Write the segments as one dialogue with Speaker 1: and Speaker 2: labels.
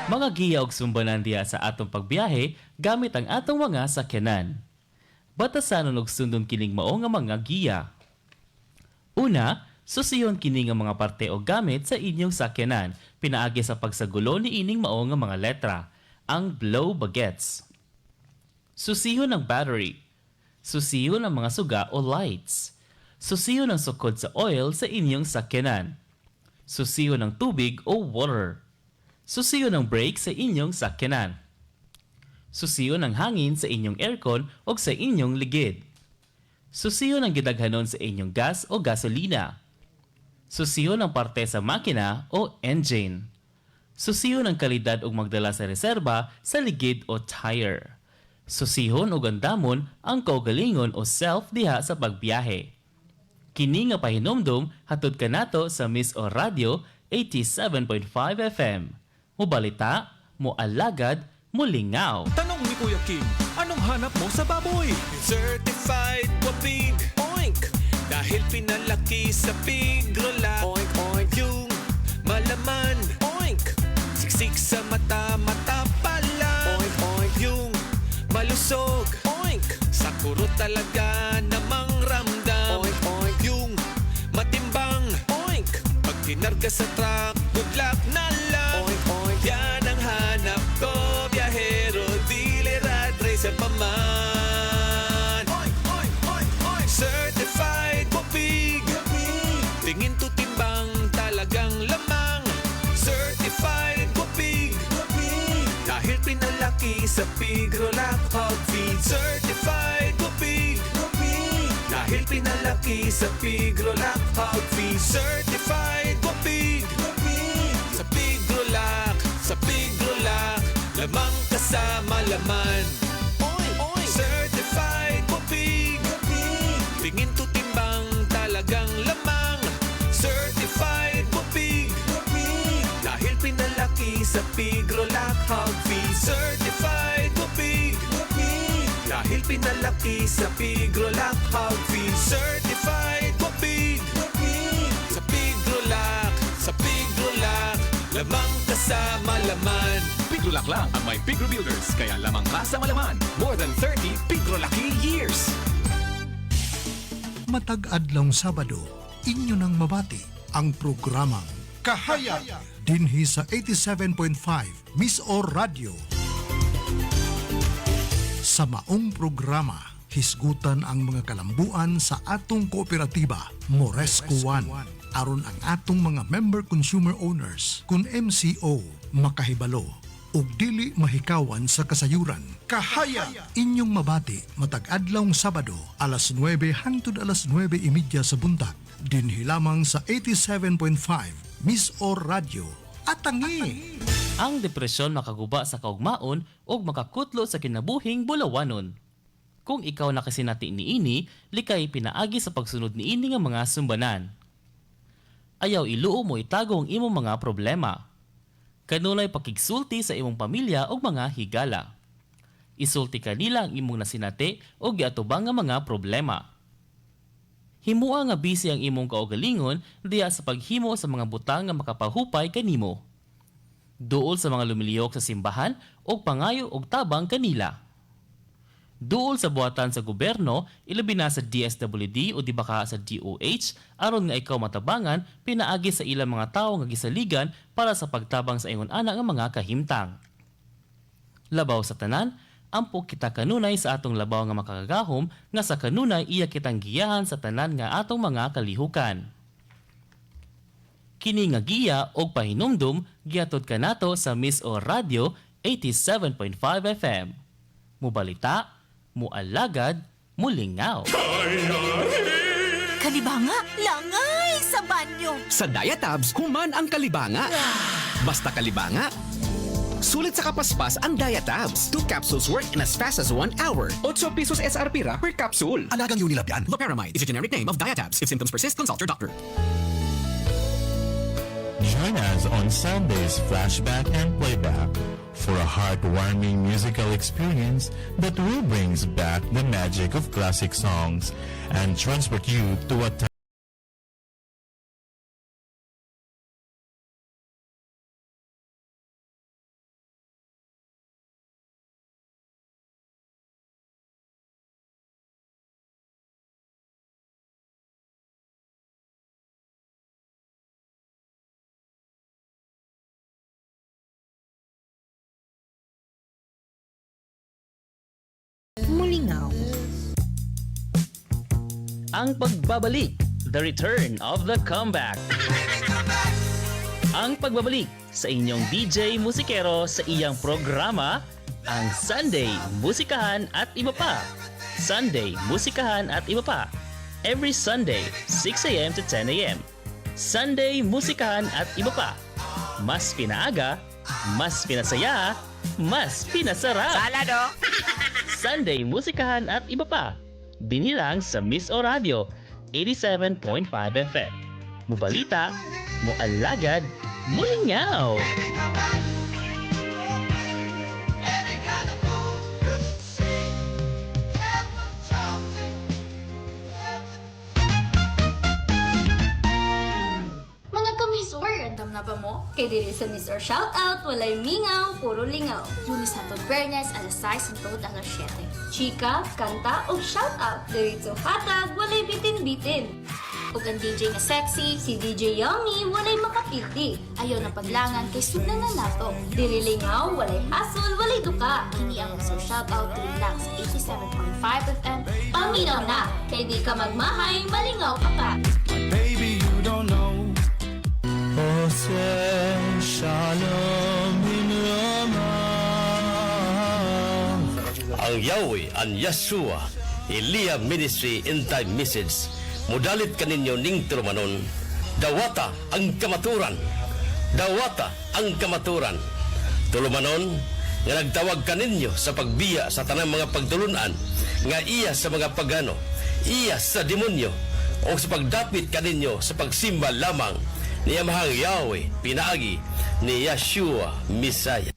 Speaker 1: Mga giya og sumbanan diha sa atong pagbiyahe gamit ang atong mga sakyanan. Batasanon og sundon kining mao nga mga giya. Una, susiyon kini nga mga parte o gamit sa inyong sakyanan pinaagi sa pagsagulo ni ining mao nga mga letra, ang blow bagets. Susiyon ang battery. Susiyon ang mga suga o lights. Susiyon ang sukod sa oil sa inyong sakyanan. Susiyon ang tubig o water. Susiyon ang brake sa inyong sakyanan. Susiyon ang hangin sa inyong aircon o sa inyong ligid. Susiyon ang gidaghanon sa inyong gas o gasolina. Susiyon ang parte sa makina o engine. Susiyon ang kalidad o magdala sa reserba sa ligid o tire. Susihon o gandamon ang kaugalingon o self diha sa pagbiyahe. Kini nga pahinomdom hatod kanato sa Miss O Radio 87.5 FM. Mubalita, mualagad, mulingaw.
Speaker 2: Tanong ni Kuya King, anong hanap mo sa baboy?
Speaker 3: Certified Wapig Oink. Dahil pinalaki sa Pigrola. Oink, oink. Yung malaman. Oink. Siksik sa mata, mata pala. Oink, oink. Yung malusog. Oink. Sa kuro talaga namang ramdam. Oink, oink. Yung matimbang. Oink. Pag tinarga sa truck, good luck na lang. Oink, oink. Yan ang hanap ko, biyahero, dealer at racer pa man. Oink, oink, oink, oink. Certified Wapig. Tingin to timbang, talagang lamang. Certified Wapig. Dahil pinalaki sa Pigrola Hog Feed. Certified Wapig. Dahil pinalaki sa Pigrola Hog Feed. Certified Wapig. Sa Pigrola, sa Pigrola, lamang kasama laman. Oy, oy. Certified Wapig. Tingin to timbang, talagang lamang. Certified Wapig. Dahil pinalaki sa Pigrola Hog Feed. Certified Wapig. Dahil pinalaki sa Pigrola Hog Feed. Certified Wapig. Sa Pigrola, sa Pigrola, lamang kasama laman.
Speaker 2: Pigrolak lang ang may Pigro Builders, kaya lamang ka sa malaman. More than 30 Pigrolaki years.
Speaker 4: Matag adlong Sabado, inyo nang mabati ang programang Kahaya dinhi sa 87.5 Miss O Radio. Sa maong programa, hisgutan ang mga kalambuan sa atong kooperatiba, Moresco One, aron ang atong mga member consumer owners kun MCO makahibalo ug dili mahikawan sa kasayuran. Kahaya inyong mabati matag adlawng Sabado alas 9 hangtod alas 9:30 sa buntag dinhi lamang sa 87.5 Miss O Radio. Atangi!
Speaker 1: Ang depresyon makaguba sa kaugmaon o makakutlo sa kinabuhing bulawanon. Kung ikaw nakasinati niini, likay pinaagi sa pagsunod niini nga mga sumbanan. Ayaw iluo mo itago ang imong mga problema. Kanunay pakigsulti sa imong pamilya o mga higala. Isulti kanila ang imong nasinati o giatubang nga mga problema. Himua nga busy ang imong kaugalingon diya sa paghimo sa mga butang nga makapahupay kanimo. Duol sa mga lumiliyok sa simbahan o pangayo og tabang kanila. Duol sa buhatan sa gobyerno, ilabi na sa DSWD o di baka sa DOH, aron nga ikaw matabangan, pinaagi sa ilang mga tao nga gisaligan para sa pagtabang sa ingon ana nga mga kahimtang. Labaw sa tanan, ampo kita kanunay sa atong labaw nga makakagahom nga sa kanunay iya kitang giyahan sa tanan nga atong mga kalihukan. Kini nga giya og pahinumdum giatod kanato sa Miss O Radio 87.5 FM. Mubalita, mualagad, mulingaw.
Speaker 5: Kalibanga, langay sa banyo.
Speaker 6: Sa Diatabs, human ang kalibanga. Basta kalibanga, sulit sa kapaspas ang Diatabs. 2 capsules work in as fast as 1 hour. 8 pesos SRP ra per capsule.
Speaker 7: Alagang Unilab yan.
Speaker 6: Loperamide is a generic name of Diatabs. If symptoms persist, consult your doctor.
Speaker 8: Join us on Sundays Flashback and Playback for a heartwarming musical experience that will bring back the magic of classic songs and transport you to a time
Speaker 7: Lingaw.
Speaker 1: Ang pagbabalik, the return of the comeback. Ang pagbabalik sa inyong DJ Musikero sa iyang programa, ang Sunday Musikahan at Iba Pa. Sunday Musikahan at Iba Pa. Every Sunday, 6 a.m. to 10 a.m. Sunday Musikahan at Iba Pa. Mas pinaaga, mas pinasaya, mas pinasarap.
Speaker 5: Salado!
Speaker 1: Sunday Musikahan at Iba Pa. Binilang sa Miss O Radio 87.5 FM. Mubalita, mualagad, mulingaw.
Speaker 9: Mga kamisor, andam na ba mo? Kay diri sa Miss or Shoutout, walay mingaw, puro lingaw. Lunes hangtod Biyernes, alas 6 hangtod alas 7. Chika, kanta o shoutout. Diretso hatag, walay bitin-bitin. Ug ang DJ nga sexy, si DJ Yummy, walay makapildi. Ayaw na paglangan kay sudlan na nato. Diri lingaw, walay hassle, walay duka. Kini ang Miss or Shoutout tuwing lang sa 87.5 FM. Paminaw na, kay di ka magmahay, malingaw ka pa.
Speaker 3: Baby, you don't know.
Speaker 10: Ang Yahweh, ang Yeshua, Elia Ministry in Time Message. Mudalit kaninyo ning tulumanon. Dawata ang kamaturan. Dawata ang kamaturan. Tulumanon, nga nagtawag kaninyo sa pagbiya sa tanang mga pagtulunan, nga iya sa mga pagano, iya sa demonyo, o sa pagdapit kaninyo sa pagsimba lamang ni Amahang Yahweh, pinaagi ni Yeshua Messiah.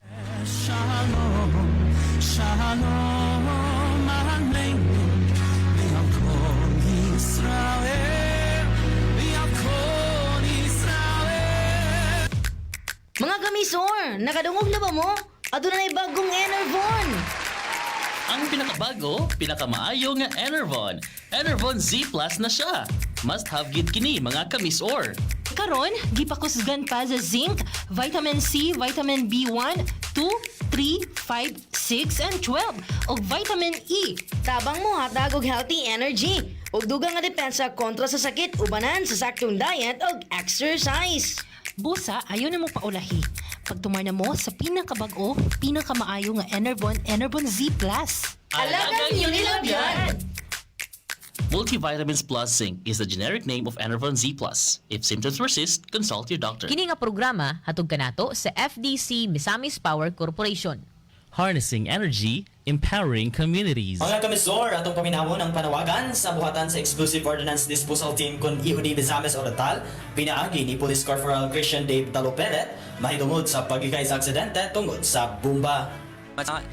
Speaker 7: Mga kamisor, nakadungog na ba mo? Ato na bagong Enervon.
Speaker 1: Ang pinakabago, pinakamaayo nga Enervon. Enervon Z Plus na siya. Must have gid kini mga kamisor.
Speaker 11: Karon, gipakusgan pa sa zinc, vitamin C, vitamin B1, 2, 3, 5, 6, and 12, ug vitamin E.
Speaker 7: Tabang mo hatag og healthy energy. Ug dugang nga depensa kontra sa sakit ubanan sa saktong diet ug exercise.
Speaker 11: Busa, ayaw na mo paulahi. Pagtumar na mo sa pinakabag-o, pinakamaayo nga Enervon Z Plus.
Speaker 7: Alagang Unilabyan!
Speaker 1: Multivitamins Plus Zinc is the generic name of Enervon Z Plus. If symptoms persist, consult your doctor.
Speaker 12: Kini nga programa hatug kanato sa FDC Misamis Power Corporation.
Speaker 1: Harnessing energy, empowering communities.
Speaker 13: Mga kamisor, atong paminawon ang panawagan sa buhatan sa Exclusive Ordnance Disposal Team kun EOD Misamis Oriental, pinaagi ni Police Corporal Christian Dave Taloperet, mahitungod sa pagigay sa aksidente tungod sa bomba.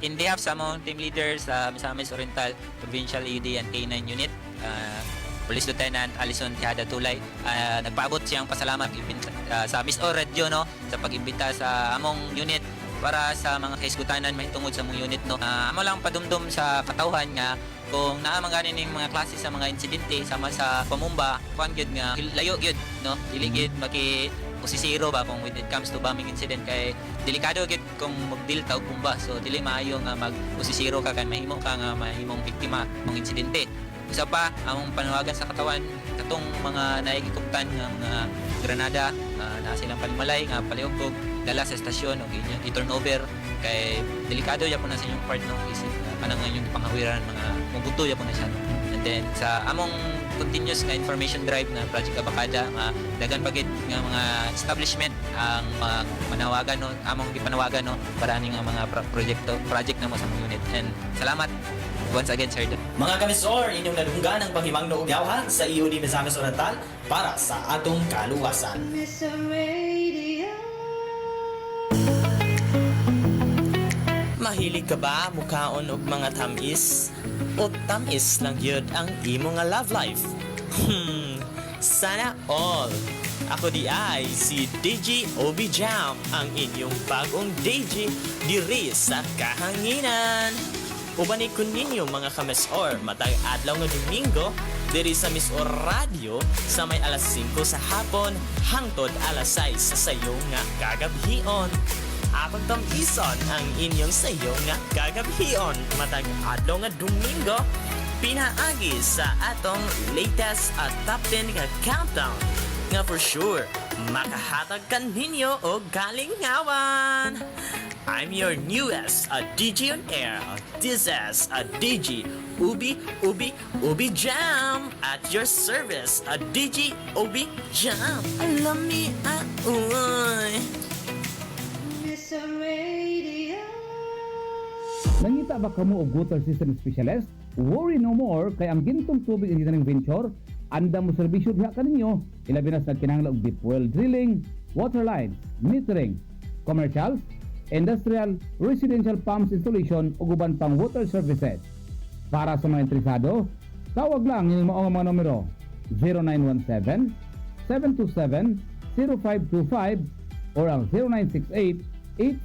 Speaker 14: In behalf sa mga team leaders sa Misamis Oriental Provincial EOD and K9 Unit, Police Lieutenant Alison Tejada Tulay, nagpaabot siyang pasalamat sa Miss O Radio no, sa pag-imbita sa among unit para sa mga kaisgutanan mahitungod sa mong unit no. Amo lang padumdum sa katawhan nga kung naa man ganin ning mga klase sa mga insidente sama sa pamumba, kuan gyud nga layo gyud no, dili gyud maki usisiro ba kung when it comes to bombing incident kay delikado gyud kung magdil ta og bomba, so dili maayo nga mag usisiro ka kan mahimo ka nga mahimong biktima ng insidente. Isa pa, among panawagan sa katawan katong mga naigikuptan nga mga granada na silang palimalay nga paliugog dala sa estasyon o i-turnover kay delikado yapon na sa inyong part no, isip kanang inyong panghawiran mga mubuto yapon na siya no. And then sa among continuous nga information drive na Project Abacada nga dagan pagit nga mga establishment ang panawagan no, among gipanawagan no para ning mga project na mo sa mga unit. And salamat once again, sir.
Speaker 13: Mga kamisor, inyong nadunggan ang pangimangno ug yawhan sa EOD Misamis Oriental para sa atong kaluwasan.
Speaker 15: Mahilig ka ba mukaon og mga tamis? O tamis lang yun ang imo nga love life? Sana all! Ako di ay si DJ Obi Jam, ang inyong bagong DJ diri sa kahanginan. Ubani ko ninyo mga kamisor, matag adlaw nga Domingo, diri sa Miss O Radio sa may alas 5 sa hapon hangtod alas 6 sa sayo nga kagabhion. Akong tamison ang inyong sayo nga kagabion matag adlaw nga Domingo pinaagi sa atong latest at top 10 nga countdown nga for sure makahatag kaninyo og kalingawan. I'm your newest DJ on air. This is a DJ Ubi Jam at your service, a DJ Ubi Jam. Alam me, uy.
Speaker 16: Nangita ba kamo og water system specialist? Worry no more kay ang gintong tubig engineering venture anda mo serbisyo diha kaninyo ilabi na sa kinahanglan og deep well drilling, water lines, metering, commercial, industrial, residential pumps installation ug uban pang water services. Para sa mga interesado, tawag lang yung mga numero 0917 727 0525 or ang 0968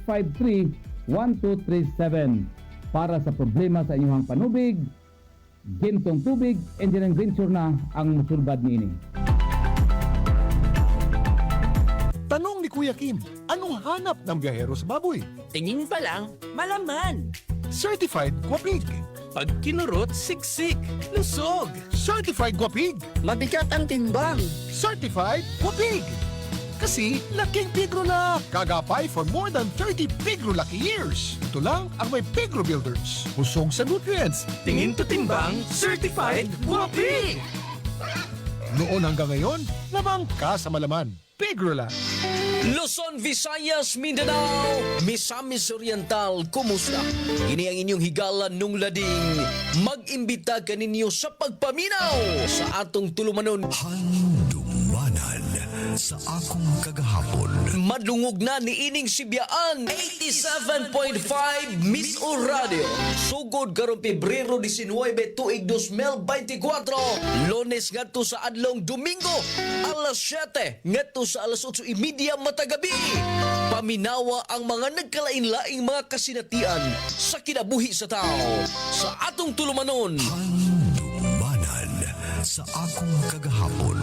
Speaker 16: 853 1237 para sa problema sa inyong panubig, gintong tubig, engineering venture na ang musulbad niini.
Speaker 4: Tanong ni Kuya Kim, anong hanap ng biyahero sa baboy?
Speaker 6: Tingin pa lang, malaman.
Speaker 4: Certified Guapig.
Speaker 6: Pag kinurot, siksik, lusog.
Speaker 4: Certified Guapig.
Speaker 6: Mabigat ang timbang.
Speaker 4: Certified Guapig. Kasi laking pigro na. Kagapay for more than 30 pigro lucky years. Ito lang ang may Pigro Builders. Busog sa nutrients.
Speaker 6: Tingin to timbang, certified Guapig.
Speaker 4: Noon hanggang ngayon, lamang ka sa malaman. Pigro lang.
Speaker 10: Luzon, Visayas, Mindanao, Misamis Oriental, kumusta? Ini ang inyong higala nung lading. Mag-imbita ka ninyo sa pagpaminaw sa atong tulumanon.
Speaker 17: Handumanan sa akong kagahapon.
Speaker 10: Madlungog na ni Ining Sibyaan 87.5 Miss O Radio. Sugod karong Pebrero 19, tuig 2024. Lunes ngadto sa adlong Domingo, alas 7 ngadto sa alas 8:30 matagabi. Paminawa ang mga nagkalain-laing mga kasinatian sa kinabuhi sa tao sa atong tulumanon.
Speaker 17: Handumanan sa akong kagahapon.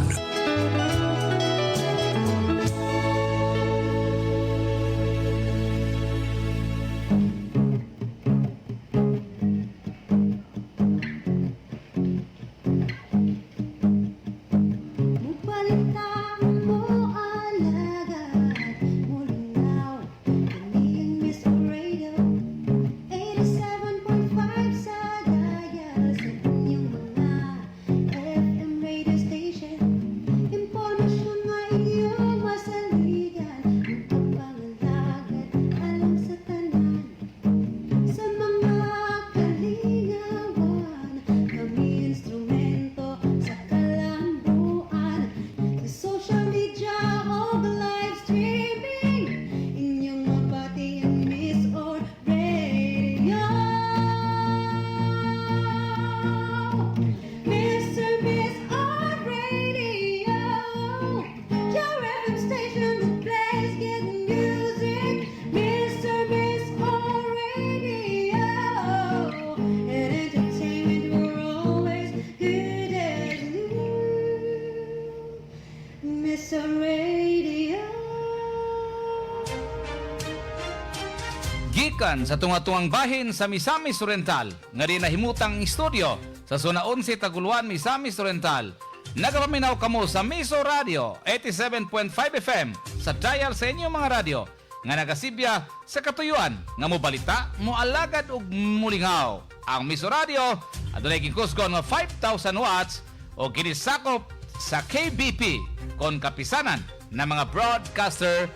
Speaker 18: Gikan sa tunga-tungang bahin sa Misamis Oriental, nga rin nahimutang istoryo sa Zona 11 Taguluan, Misamis Oriental. Nagapaminaw kamo sa Miso Radio 87.5 FM sa dial sa inyong mga radyo nga nagasibya sa katuyuan nga mobalita, moalagad ug mulingaw. Ang Miso Radio adunay gikusgon nga 5,000 watts o ginisakop sa KBP kon kapisanan ng mga broadcaster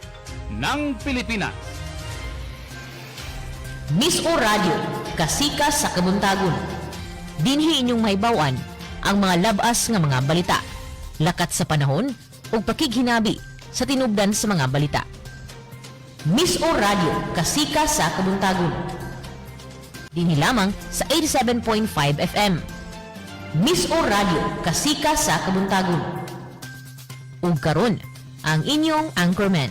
Speaker 18: ng Pilipinas.
Speaker 12: Miss O Radio, kasika sa kabuntagon. Dinhi inyong mahibawan ang mga labas nga mga balita, lakat sa panahon ug pakighinabi sa tinubdan sa mga balita. Miss O Radio, kasika sa kabuntagon. Dinhi lamang sa 87.5 FM. Miss O Radio, kasika sa kabuntagon. Ug karon ang inyong anchorman.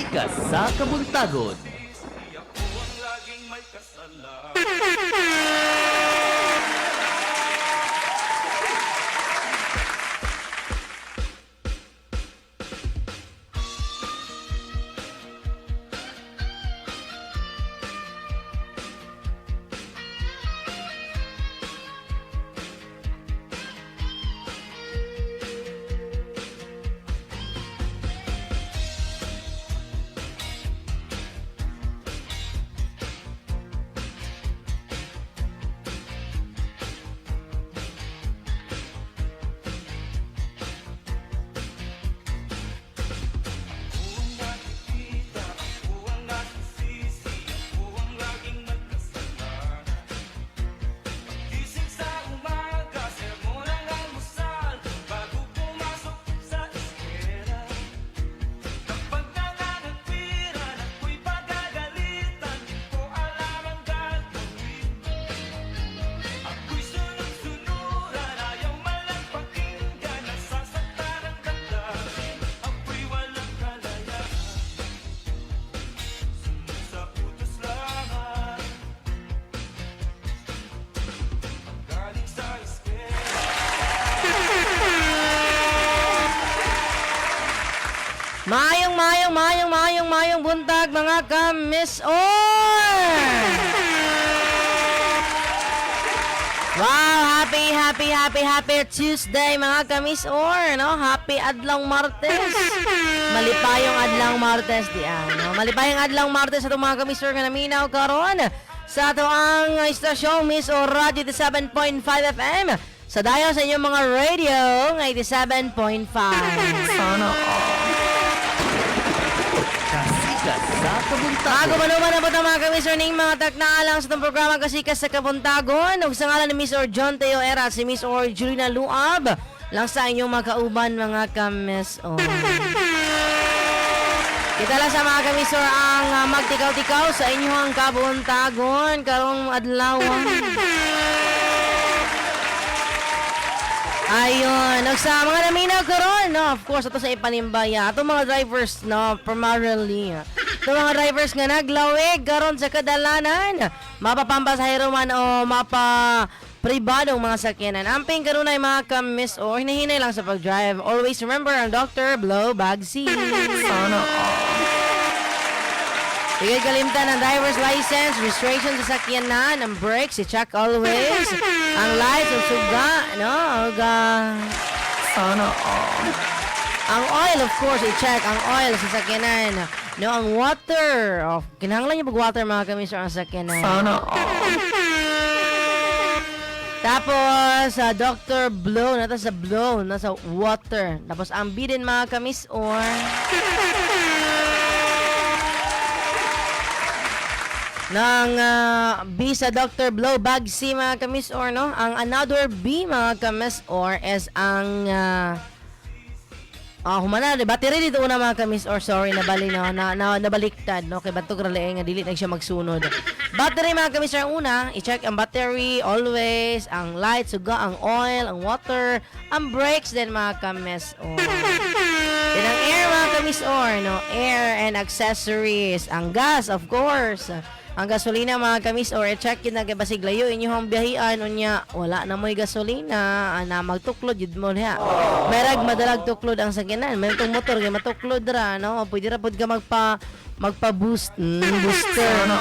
Speaker 1: Kasika sa Kabuntagon.
Speaker 7: Mayong buntag mga ka-Miss Or! Wow, happy Tuesday mga ka-Miss Or, no? Happy Adlang Martes. Malipayong Adlang Martes no? Malipayong Adlang Martes sa itong mga ka-Miss Or nga naminaw karon sa ito ang istasyong Miss Or Radio 87.5 FM. Sa dayo sa inyong mga radio ng 87.5. Sana Bago manuman na po ito mga ka-Miss Or ning mga taknaalang sa itong programa Kasika sa Kabuntagon. Ug sa ngalan ni Miss Or John Teo Era, si Miss Or Julina Luab lang sa inyong makauban mga ka-Miss Or. Kita lang sa mga ka-Miss Or ang magtikaw-tikaw sa inyong kabuntagon karong adlaw. Ayun, sa mga naminaw karon, no, of course, ito sa Ipanimbaya. Ito mga drivers, no, primarily. Ito mga drivers nga naglawig karon sa kadalanan. Mapapambasahero man o pribadong mga sakyanan. Amping karon ay mga ka-Miss Or hinahinay lang sa pag-drive. Always remember ang Dr. Blow Bag Seat. Sana Bigay kalimtan ang driver's license, registration sa sakyanan, ang brakes, i-check always. Ang lights, ang suga, no? Sana ang oil, of course, i-check ang oil sa sakyanan. No, ang water. Kinahanglan niyo mag-water mga ka-Miss Or ang sakyanan. Sana Tapos, Dr. Blow, nata sa blow, nasa water. Tapos, ang bidin mga ka-Miss Or ng B sa Dr. Blow Bag C mga ka-Miss Or, no? Ang another B mga ka-Miss Or is ang humana, battery dito una mga ka-Miss Or, sorry, nabali no, nabaliktad, no? Kay Bantog Raleeng, dili na siya magsunod. Battery mga ka-Miss Or, una, i-check ang battery, always, ang light, suga, ang oil, ang water, ang brakes din mga ka-Miss Or. Then ang air mga ka-Miss Or, no? Air and accessories, ang gas, of course. Ang gasolina mga ka-Miss Or, i-check yun na kay basig layo inyong biyahian unya wala na mo'y gasolina na magtuklod yun mo niya. Merag madalag tuklod ang sakyanan. May itong motor kay matuklod ra, no? Pwede ra pod ka magpa-boost, booster, no?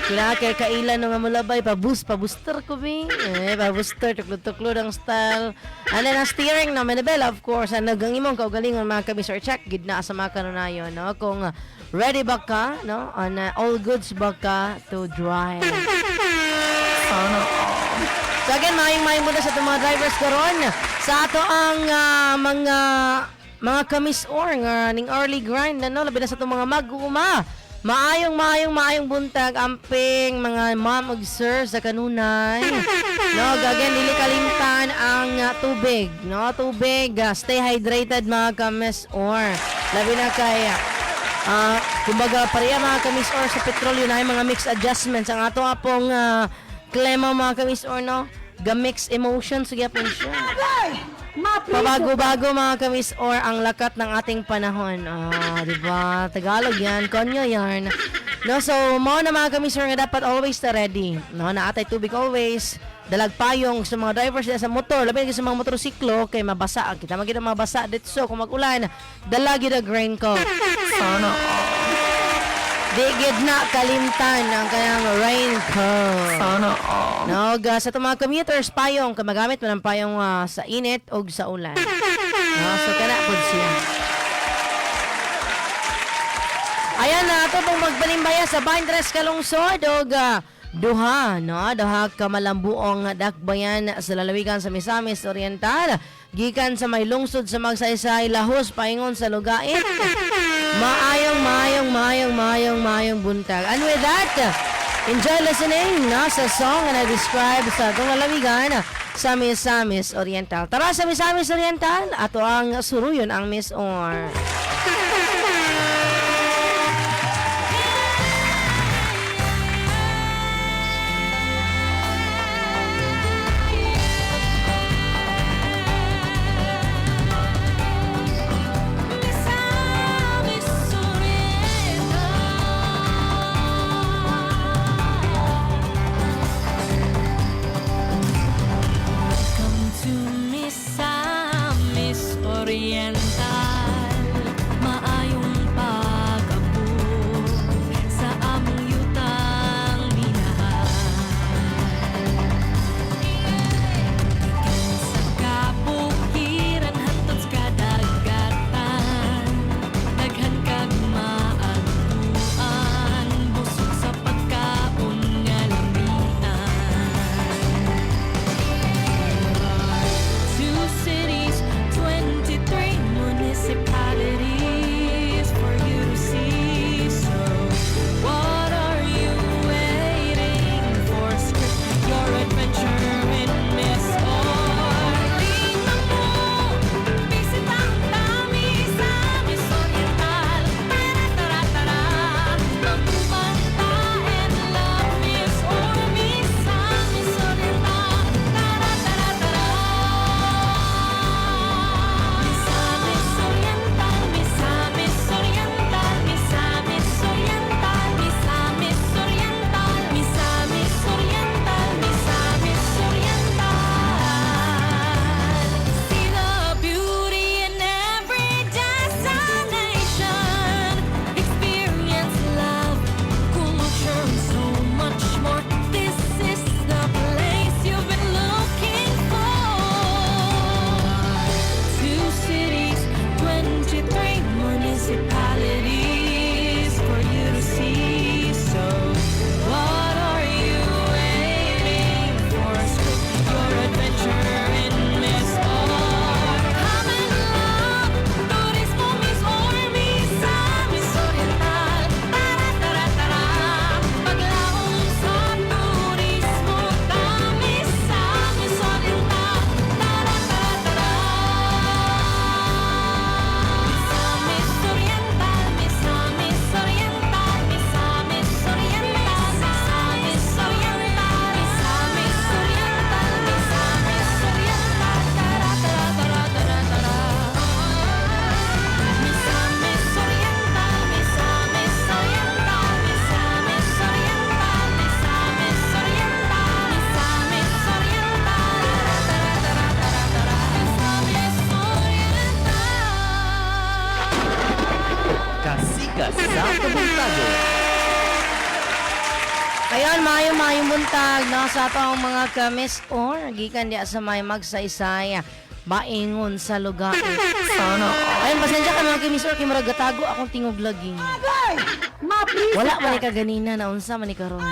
Speaker 7: Kailangan kay kailan nga mulabay pa-booster ko bi. Pa-booster tuklod ang style. And then ang steering na manibela, of course, ang nagang imong kaugalingon mga ka-Miss Or, check gid na sa mga kanunayon, no? Kung ready ba ka, no? On all goods ba ka to drive? So again, maayong muna sa itong mga drivers karon sa ato ang mga ka-Miss Or nga ning early grind, no? Labi na sa itong mga mag-uuma. Maayong buntag amping mga ma'am ug sir sa kanunay. No, again dili kalimtan ang tubig, no? Tubig, stay hydrated mga ka-Miss Or. Labi na kay kumbaga pareha mga ka-Miss Or sa petrolyo na mga mix adjustments ang ato apong klema mga ka-Miss Or, no? Ga-mix emotions gyapon siya. Pabago-bago mga kamis or ang lakat ng ating panahon. Diba? Tagalog yan, konyo yan. No, so, mo na mga kamis or nga dapat always ready. No, naatay tubig always. Dalag payong sa mga drivers sa motor, labi sa mga motorsiklo kay mabasa. Kita magiging mabasa dito. So, kung mag-ulan, dalag yun ang raincoat. Sana digid na kalimtan ang kanyang raincoat. Sana no, sa itong mga commuters, payong, magamit mo ng payong sa init o sa ulan. No, so, kana po siya. Ayan na, ito pong magbalimbaya sa Bandres Kalungsod o duha ka malambuong dakbayan sa lalawigan sa Misamis Oriental. Gikan sa may lungsod sa Magsaysay, Lahos, paingon sa Lugait. Maayong buntag. And with that, enjoy listening sa song na describe sa itong lalawigan sa Misamis Oriental. Tara sa Misamis Oriental, ato ang suruyon ang Miss Or. Ayan, mayong buntag no, sa atong mga kamis or gikan diya sa may Magsaysay maingon sa lugar. Sana. Ayun, pasensya ka mga kamis or kimurag gatago akong tingog lagi. Wala man ni ka ganina na unsa man ni karon.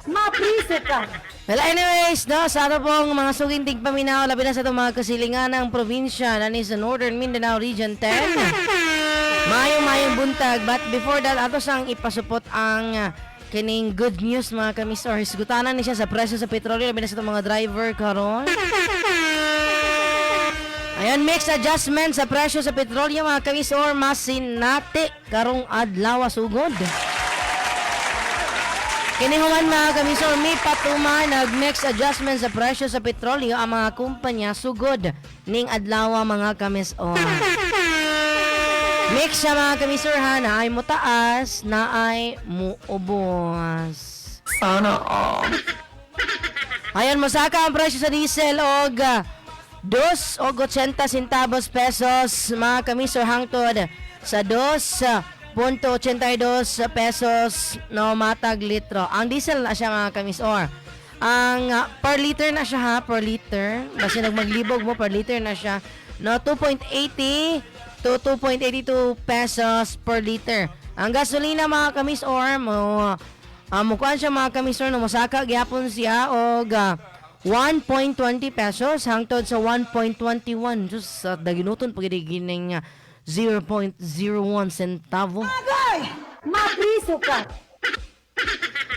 Speaker 5: Maprise ka.
Speaker 7: Well, anyways, no, sa ato pong mga suging tigpaminaw, labi na sa itong mga kasilingan ng probinsya na ni sa Northern Mindanao Region 10. Mayong buntag, but before that, ato sang ipasupot ang kining good news mga kamis or hisgutanan ni siya sa presyo sa petrolyo, labi na sa itong mga driver karon. Ayan, mix adjustment sa presyo sa petrolyo mga kamis or masinati karong adlaw sugod. Kini human mga kamisor, may patuman nag-mix adjustment sa presyo sa petrolyo ang mga kumpanya sugod ning adlaw mga kamisor. Mix siya mga kamisor ha, na ay mutaas, na ay muubos. Sana all. Ayan, masaka ang presyo sa diesel og 2.80 centavos pesos mga kamisor hangtod sa 2.82 pesos no matag litro. Ang diesel na siya mga kamisor. Ang per liter na siya ha, per liter. Basta nagmaglibog mo, per liter na siya. No, 2.80 to 2.82 pesos per liter. Ang gasolina mga kamisor mo, mukuan siya mga kamisor no mosaka gyapon siya og 1.20 pesos hangtod sa 1.21. Just daginuton pagigining 0.01 centavo.
Speaker 5: Agay! Mapriso ka!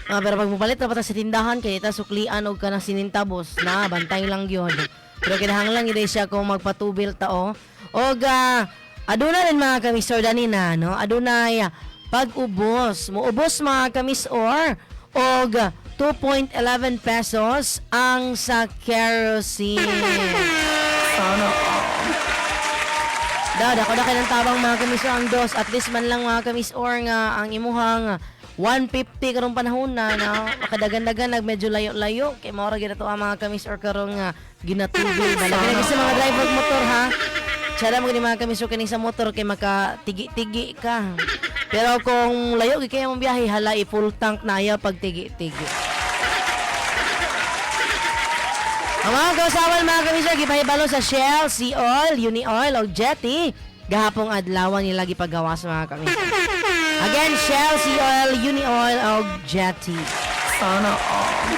Speaker 7: Pero pag mupalit na pa sa tindahan, kaya ita suklian o ka ng sinintabos na, bantay lang yun. Pero kinahanglan yun siya kung magpatubil tao. O aduna rin mga kamisor danina, no? Adunay pag-ubos. Muubos mga kamisor o 2.11 pesos ang sa kerosene. Sana dako na kayo ng tabang mga kamisor ang dos. At least man lang mga kamisor nga ang imuhang 150 karong panahon na makadagan-dagan nag medyo layo-layo kay maura gina to ang mga kamisor karong ginatubig. Malagay sa mga driver motor ha. Tsara mo ni mga kamisor kaning sa motor kay makatigi-tigi ka. Pero kung layo kay mong biyahe hala i-full tank na ya pag tigi-tigi. Ang mga kausawan mga kamisor, gipahibalo sa Shell, Sea Oil, Uni Oil, o Jetty. Gahapong adlawan nila gipagawa sa mga kamisor. Again, Shell, Sea Oil, Uni Oil, o Jetty. Sana all.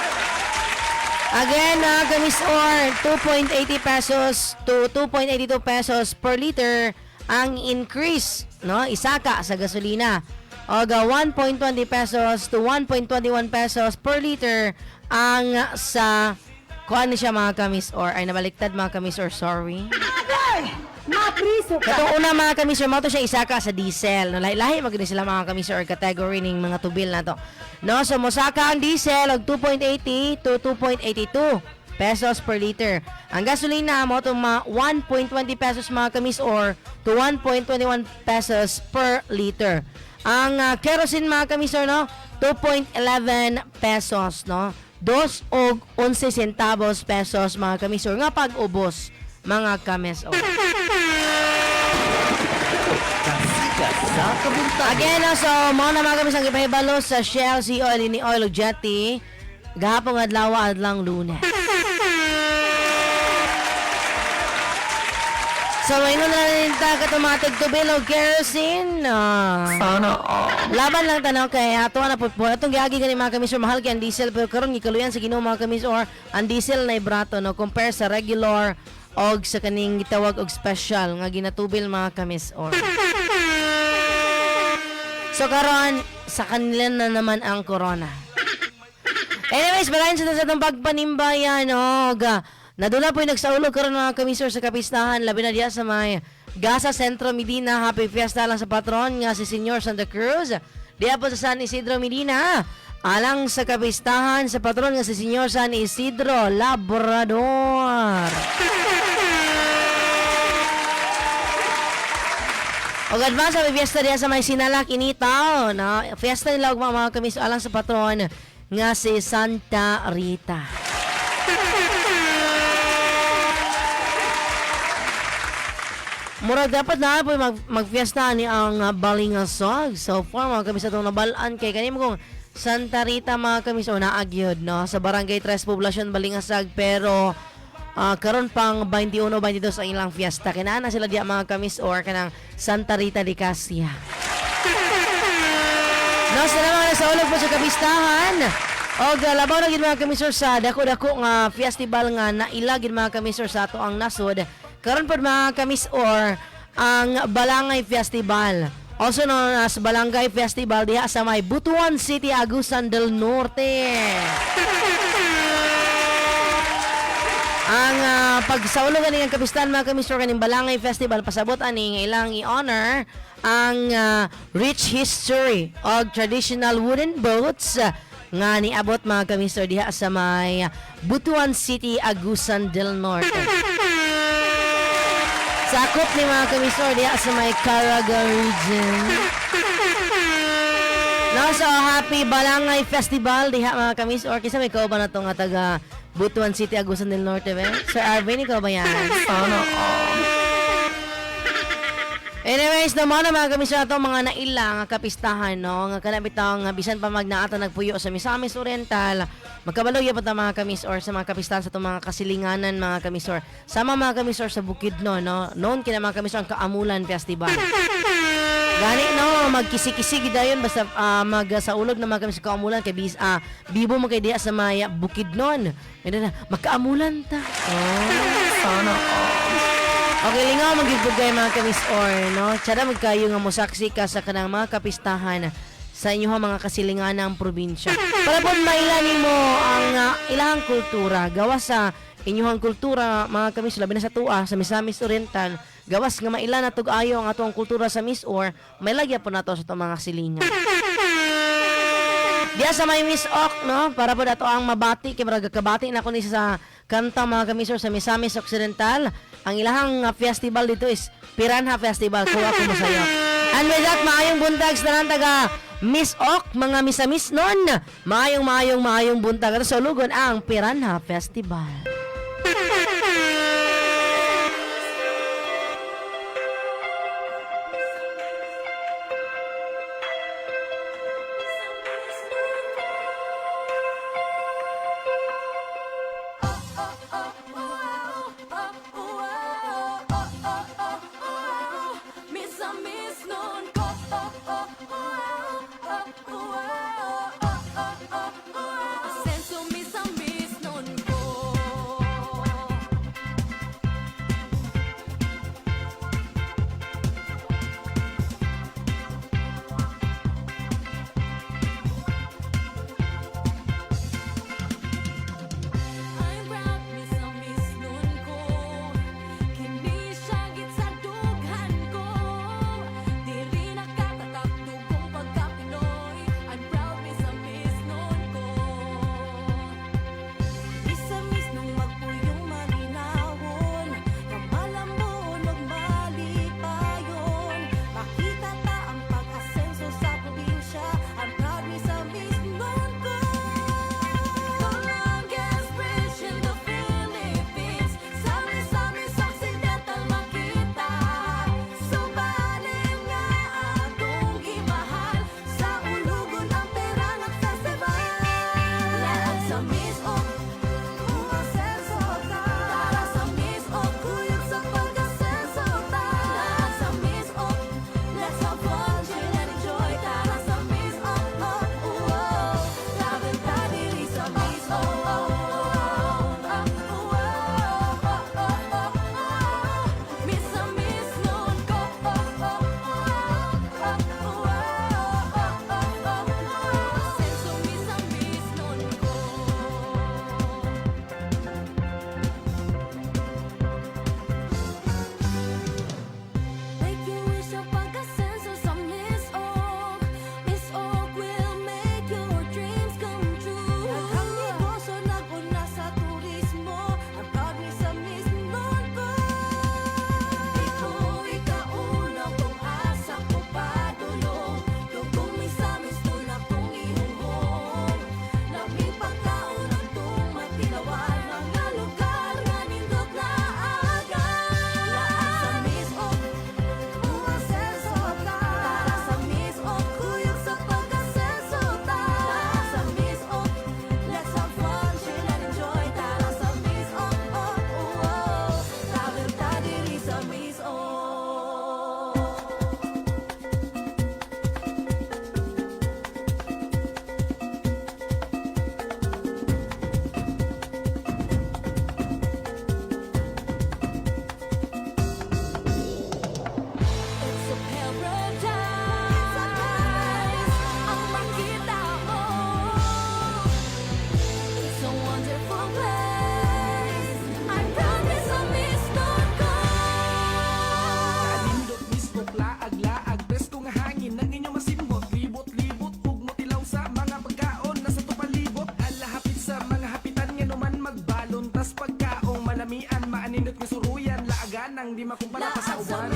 Speaker 7: Again, mga kamisor, 2.80 pesos to 2.82 pesos per liter ang increase, no? Isaka sa gasolina. O 1.20 pesos to 1.21 pesos per liter ang sa kuan siya mga kamisor, ay nabaliktad mga kamisor, sorry.
Speaker 5: Agay! Mapriso ka!
Speaker 7: Katong una mga kamisor, mo to siya isaka sa diesel. No, lahi magni sila mga kamisor category ning mga tubil na to. No, so mosaka ang diesel og 2.80 to 2.82 pesos per liter. Ang gasolina mo to 1.20 pesos mga kamisor to 1.21 pesos per liter. Ang kerosene mga kamisor no, 2.11 pesos no. 2 og 11 centavos pesos mga kamisor nga pag-ubos mga kamisor. Again, so mga na mga kamisor ang ipahibalo sa Shell, Sea Oil, Uni Oil, Jetty gahapong adlaw adlang Lunes. So, ngayon na rin ta katumatag tubil o kerosene. Sana all. Laban lang tanaw kay ato na po. Itong giagi gani mga kamisor, mahal kay ang diesel. Pero karon gikaluyan sa Ginoo mga kamisor, ang diesel na ibrato no compare sa regular og sa kaning gitawag og special nga ginatubil mga kamisor. So karon sa kanila na naman ang corona. Anyways, balayan sa itong pagpanimbayan og nadula po yung nagsaulog karon mga kamisor sa kapistahan, labi na diya sa may Gasa Centro Medina. Happy Fiesta lang sa patron nga si Senyor Santa Cruz. Diya po sa San Isidro Medina. Alang sa kapistahan sa patron nga si Senyor San Isidro Labrador. Og advance sa fiesta diya sa may Sinalak Initaw. Na fiesta nila og mga kamisor alang sa patron nga si Santa Rita. Murag dapat na po magfiesta ni ang Balingasog. So far mga kamisor itong nabalaan kay kanimo kong Santa Rita mga kamisor naagyod no sa Barangay 3 Poblacion Balingasag pero karon pang 21-22 ang ilang fiesta kinana sila diya mga kamisor kanang Santa Rita de Casia. No sila mga sa ulog po sa kapistahan. Og labaw na gid mga kamisor sa dako-dako nga festival nga naila gid mga kamisor sa ato ang nasod. Karon pod mga kamisor ang Balangay Festival. Also known as Balangay Festival diha sa may Butuan City, Agusan del Norte. Ang pagsaulog ani ang kapistahan mga kamisor kaning Balangay Festival pasabot ani nga ilang i-honor ang rich history of traditional wooden boats nga niabot mga kamisor diha sa may Butuan City, Agusan del Norte. Sakop ni mga kamisor diha sa may Caraga region. No, so happy Balangay Festival diha mga kamisor. Kisa may kauban na to nga taga Butuan City, Agusan del Norte, be? Sir Arvin, ikaw ba yan? Sana Anyways, naman na mga kamisyon ato mga naila nga kapistahan, no? Nga kanabitang bisan pa magnaata nagpuyo sa Misamis Oriental. Magkabalo pa ta mga kamisor sa mga kapistahan sa itong mga kasilinganan mga kamisor. Sama mga kamisor sa Bukidnon, no? Noon kina mga kamisor ang Kaamulan Festival. Gani, no? Magkisik-kisik dayon basta magsaulog na mga kamisor Kaamulan kay bibo mo kay diya sa maya Bukidnon. Magkaamulan ta. Sana Okay, lingaw magigugay mga kamis-or, no? Tsada magkayo nga mosaksi ka sa kanang mga kapistahan sa inyong mga kasilinganang probinsya. Para po mailanin mo ang ilahang kultura. Gawas sa inyong kultura, mga kamis, labi na sa tua, sa Misamis Oriental, gawas nga mailan na tug-ayo ang atong kultura sa Mis-or, may lagya po na to sa itong mga silingan. Diya sa may Miss Ok, no? Para po dato ang mabati, kaya marag kabati na ko ni sa kanta mga kamisor sa Misamis Occidental. Ang ilahang festival dito is Piranha Festival. Kung ako masaya. And with that, maayong buntag sa tanan taga Miss Ok, mga misamis nun. Maayong buntag. At sa lugon ang Piranha Festival.
Speaker 3: nang di makumpara pa sa uban.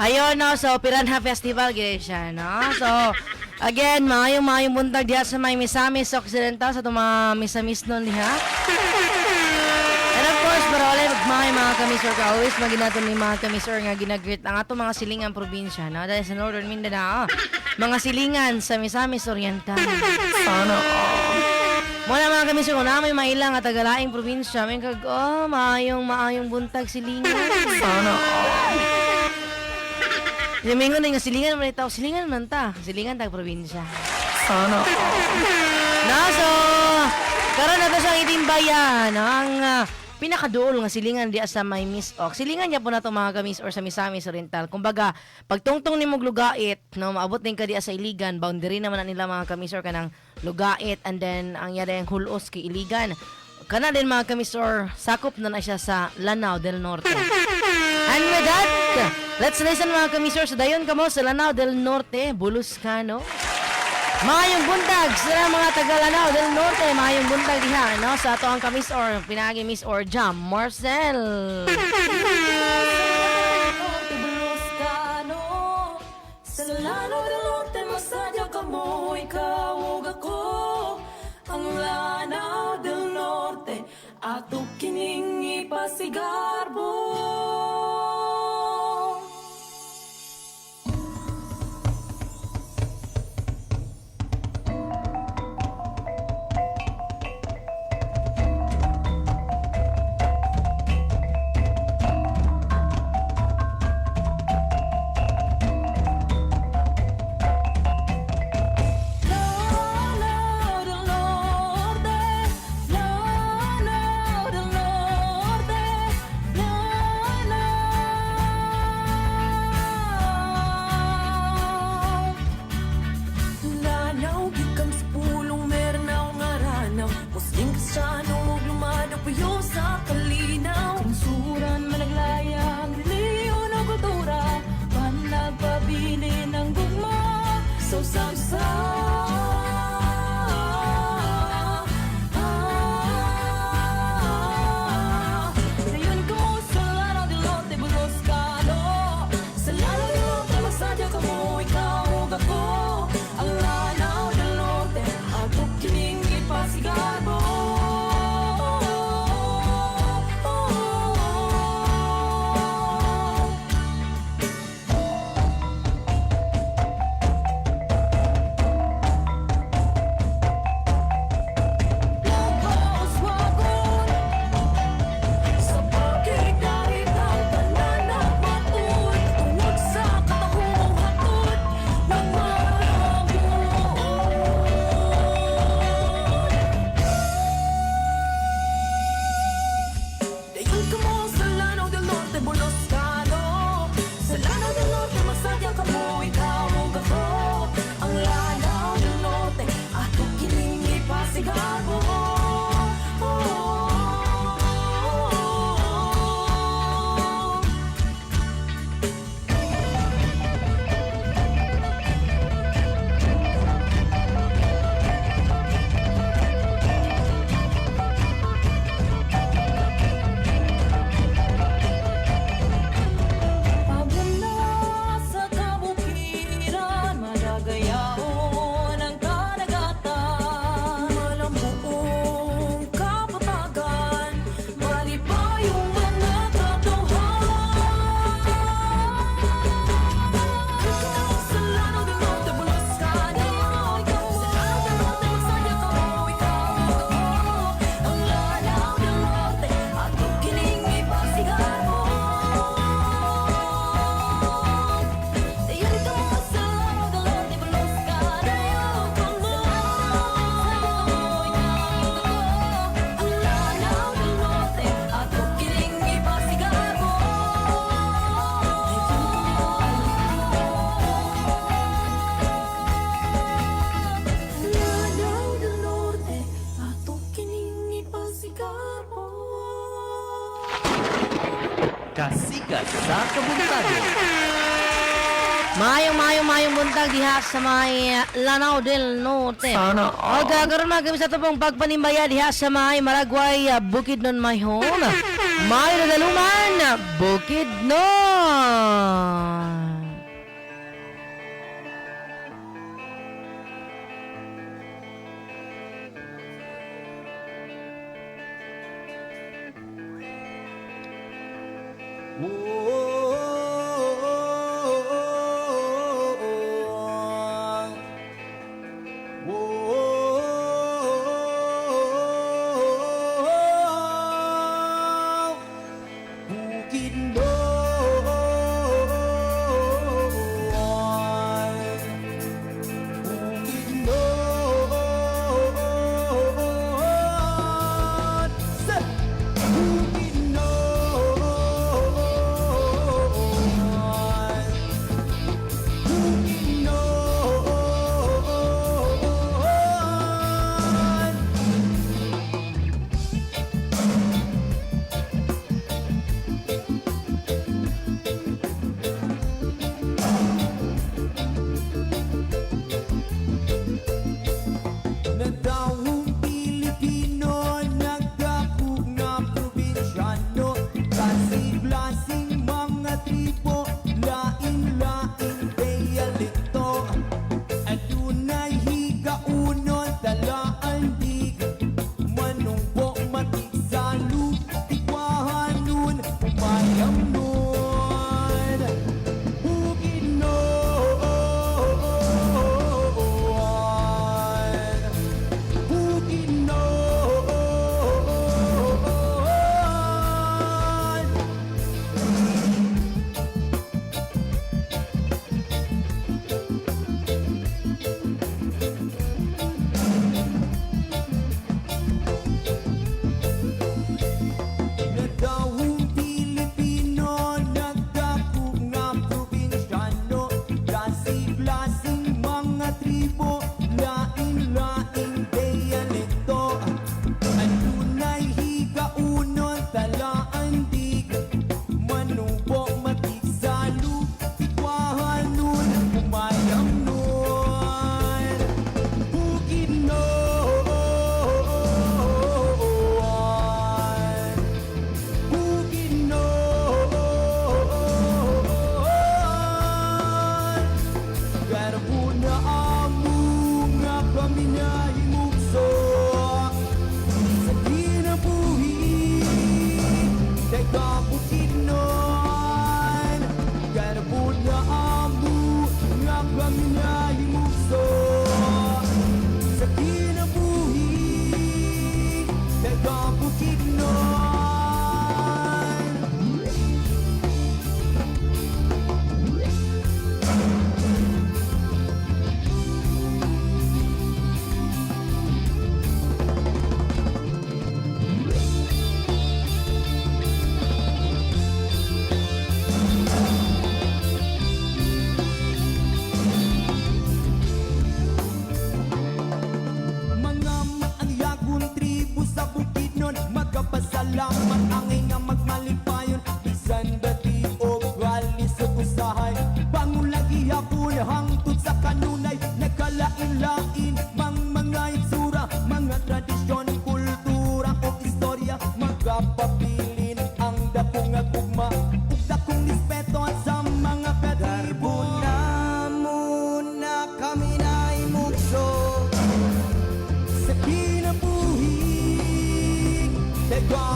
Speaker 7: Ayun, no, so Piranha Festival guys siya, no? So, again, maayong buntag diha sa may Misamis Occidental sa itong mga Misamis nun diha. And of course, para wala mga kamisor ka, always maginaton ni mga kamisor nga ginagreet ang atong mga silingang probinsya, no? Dahil sa Northern Mindanao, mga silingan sa Misamis Oriental. Sana muna mga kamisor, kung namin mailang at tagalaing probinsya, may kag, maayong buntag silingan. Sana yung mingon nga silingan man itaw, silingan man ta. Silingan tag probinsya. Sana. No, so karon na siyang itimbayan ang pinakaduol nga silingan di sa may Miss Ok. Silingan niya po na to mga kamis or sa Misamis Oriental. Kumbaga, pagtungtong ni mog lugait, no, maabot din ka di sa Iligan, boundary naman na nila mga kamis or kanang lugait, and then ang yada yung hulos kay Iligan. Kana din mga kamis or sakop na siya sa Lanao del Norte. And with that, let's listen mga kamisor sa dayon kamo sa Lanao del Norte, Buluscano. Maayong buntag sa mga taga Lanao del Norte, maayong buntag diha, no? Sa ato ang kamisor, pinagi Miss or Jam Marcel.
Speaker 19: Sa Lanao del Norte, masadya ka mo, ikaw ug ako. Ang Lanao del Norte, ato kining ipasigarbo.
Speaker 1: sa Kabuntagon.
Speaker 7: Mayong buntag diha sa may Lanao del Norte.
Speaker 1: Sana all.
Speaker 7: Okay, karon mga kami sa tupong pagpanimbaya diha sa may Maragway, Bukidnon, Mayhon. May nagaluman, Bukidnon.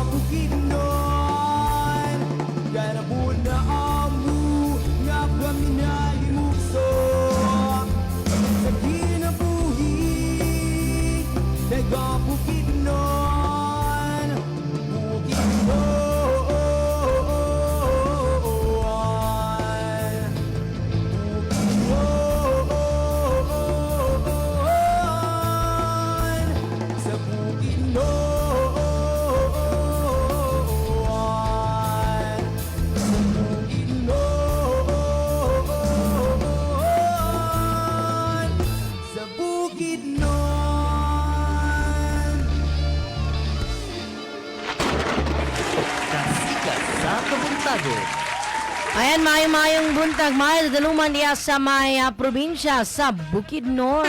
Speaker 19: Bukid
Speaker 7: And mayong buntag, may daluman niya sa may probinsya sa Bukidnon.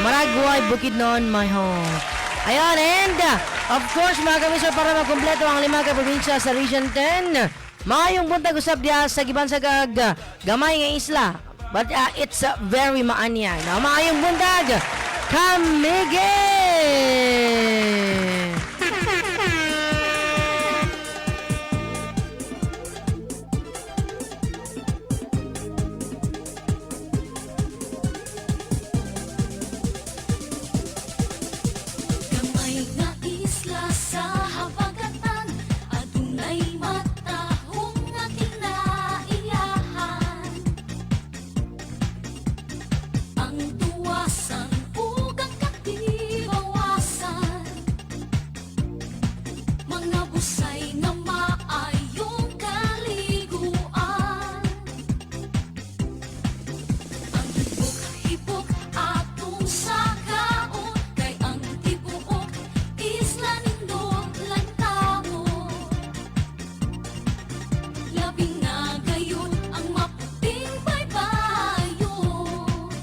Speaker 7: Maragway, Bukidnon, my home. Ayan, and of course, mga kamisor, para makumpleto ang 5 ka probinsya sa Region 10, mayong buntag usab diya sa gibansag gamay nga isla. But it's very maanya. Now, mayong buntag, Camiguin!
Speaker 19: Gamay nga isla sa habagatan, adunay matahong nga kinaiyahan. Ang tuwasan ug ang katibawasan, mga busay nga maayong kaliguan. Ang hibok-hibok atong sakaon, kay ang tibuok isla nindot lantaon. Labing na gayon ang maputing baybayon.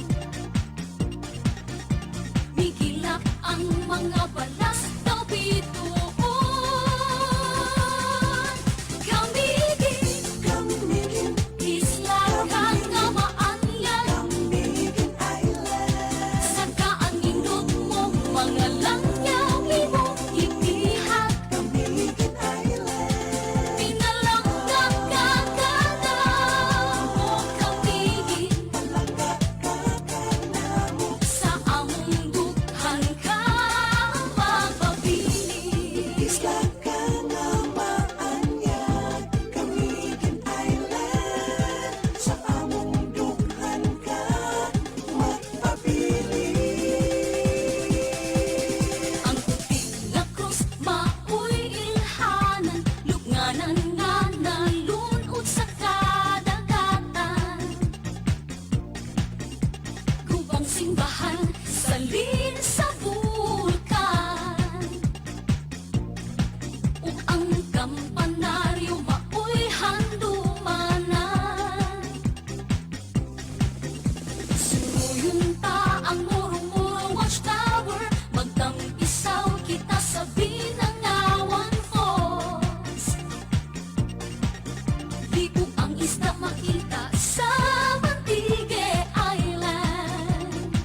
Speaker 19: Migilak ang mga balas daw bituon. Camiguin, isla kang nga maanyan. Saka ang indot mo, mga langyaw imong ipihat. Pinalanggap ka mo, Camiguin. Sa among dughan ka magpabilis. Isla ka nga maanyag, Camiguin Island. Sa among dughan ka magpabilis. Ang puting nga krus maoy ilhanan, lugnanan nga nalunod sa kadagatan. Gubang simbahan, salin sa bulkan. Ug ang kampanaryo maoy handumanan. Suruyon ta ang murong-murong watchtower, magtampisaw kita sa Binangawan Falls. Di ko ang isda makita sa Mantigue Island.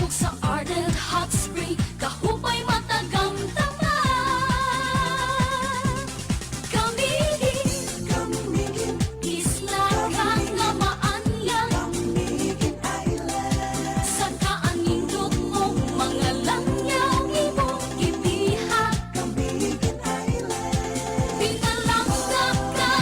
Speaker 19: Ug sa Ardent Hot Spring, kahupay matagamtaman. Camiguin, isla kang nga maanyang. Saka ang indot mo, mga langyaw imong ipihat. Pinalanggap ka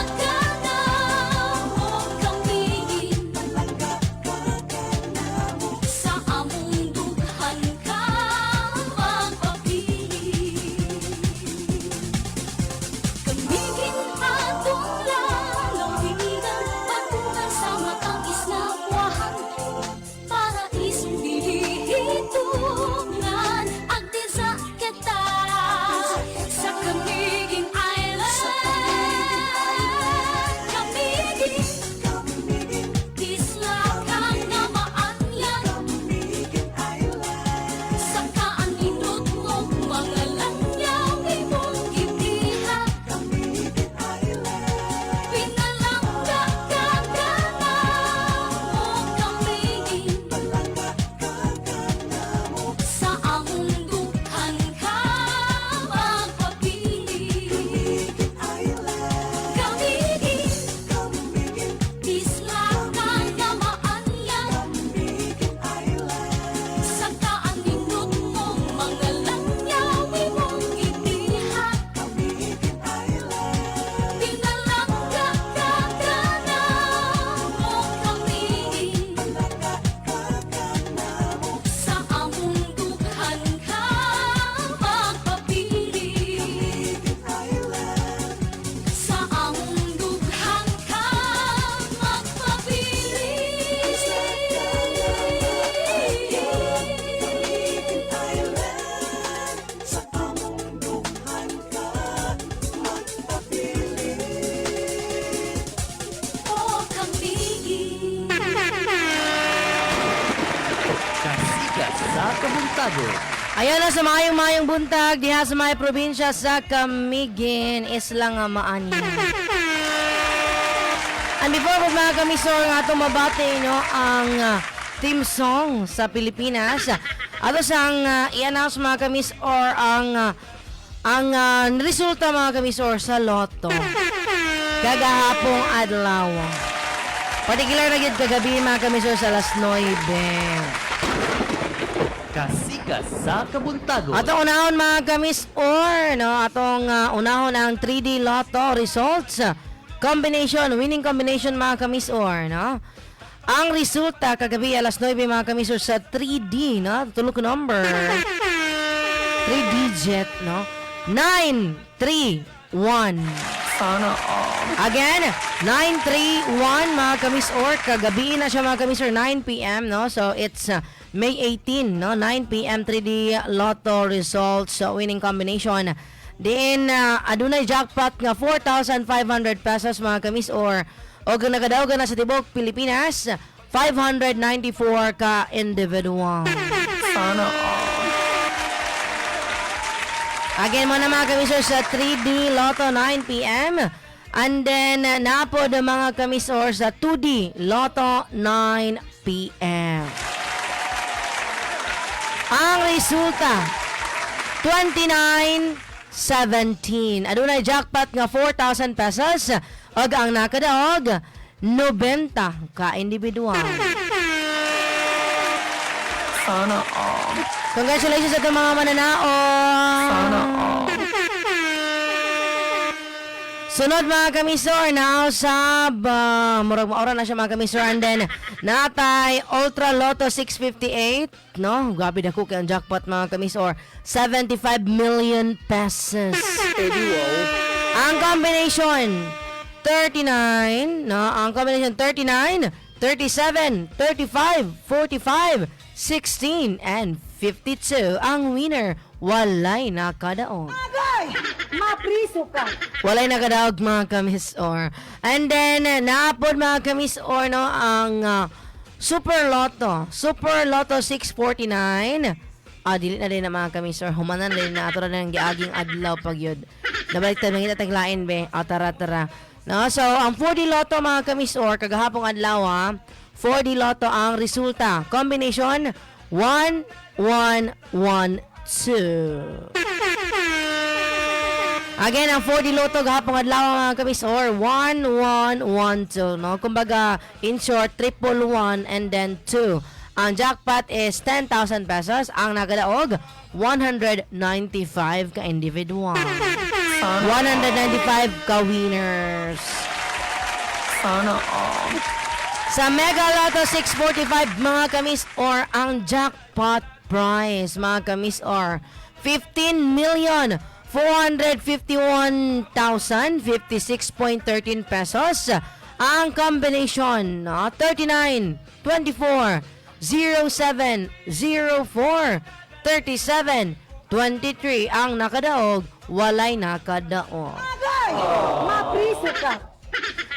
Speaker 1: sa Kabuntagon.
Speaker 7: Ayan na sa mayong buntag diha sa may probinsya sa Camiguin, Isla nga Maani. And before po mga kamisor nga itong mabati no, ang theme song sa Pilipinas. Ato sang i-announce mga kamis or ang resulta mga kamisor sa Lotto. Kagahapong adlaw. Particular na gid kagabi mga kamisor sa alas 9.
Speaker 1: Kasika sa Kabuntagon.
Speaker 7: Atong unahon mga kamis or no, atong unahon ang 3D Lotto results. Winning combination mga kamis or no. Ang resulta kagabi alas 9 mga kamis or sa 3D no, tulog number. 3 digit no. 931. Sana again, 931 mga kamis or kagabi na siya mga kamis or 9 p.m. no. So it's May 18 no, 9 p.m. 3D Lotto results winning combination. Then adunay jackpot nga 4,500 pesos mga kamis or nagadaog na sa tibok Pilipinas 594 ka individual. Sana again mo na mga kamisor sa 3D Lotto 9 p.m. And then napod mga kamisor sa 2D Lotto 9 p.m. Ang resulta 2917. Adunay jackpot nga 4,000 pesos ug ang nakadaog 90 ka individual. Sana all. Congratulations sa mga mananaog. Sana all. Sunod mga kamisor, now sab murag maura na siya mga kamisor, and then natay Ultra Lotto 658 no, grabe dako kay ang jackpot mga kamisor, 75 million pesos. Ang combination 39 no, ang combination 39, 37, 35, 45, 16 and 52. Ang winner walay nakadaog.
Speaker 5: Mapriso ka.
Speaker 7: Walay nakadaog mga kamis or. And then naapod mga kamis or no, ang Super Lotto 649. Dili na din na mga kamis or humanan din na ato na ng giaging adlaw pag yun. Nabalik tayo mga taglain be. Tara. No, so ang 4D Lotto mga kamis or kagahapong adlaw 4D Lotto ang resulta. Combination 1112. Again, ang 4D Lotto gahapong adlaw mga kamis or 1112 no. Kumbaga in short 111 and then 2. Ang jackpot is 10,000 pesos. Ang nagadaog 195 ka individual. 195 ka winners. Sana all. Sa Mega Lotto 645 mga kamis or ang jackpot prize mga kamis or 15,451,056.13 pesos. Ang combination 39, 24, 07, 04, 37, 23. Ang nakadaog, walay nakadaog.
Speaker 5: Mapriso ka.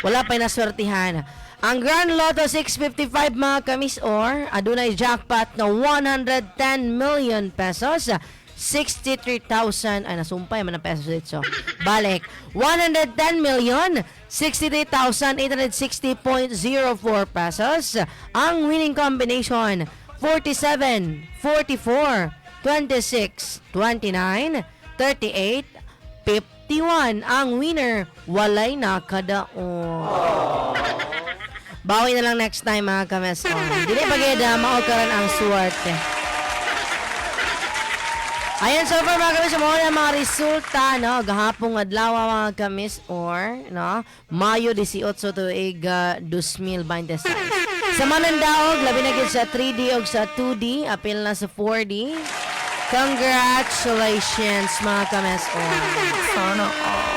Speaker 7: Wala pa'y naswertihan. Ang Grand Lotto 655 mga kamis or adunay jackpot na 110 million pesos. 63,000 ay nasumpay man ang pesos dito. Balik 110,063,860.04 pesos. Ang winning combination 47, 44, 26, 29, 38, 51. Ang winner walay nakadaon. Bawi na lang next time mga kames. Dili pagida maokaran ang swerte. Ayan, so far mga kamis, mga resulta, no, gahapong adlaw mga kamis or, no, Mayo 18 tuig 2026. Sa manandaog, labi na sa 3D o sa 2D, apil na sa 4D. Congratulations mga kamis or. Sana all.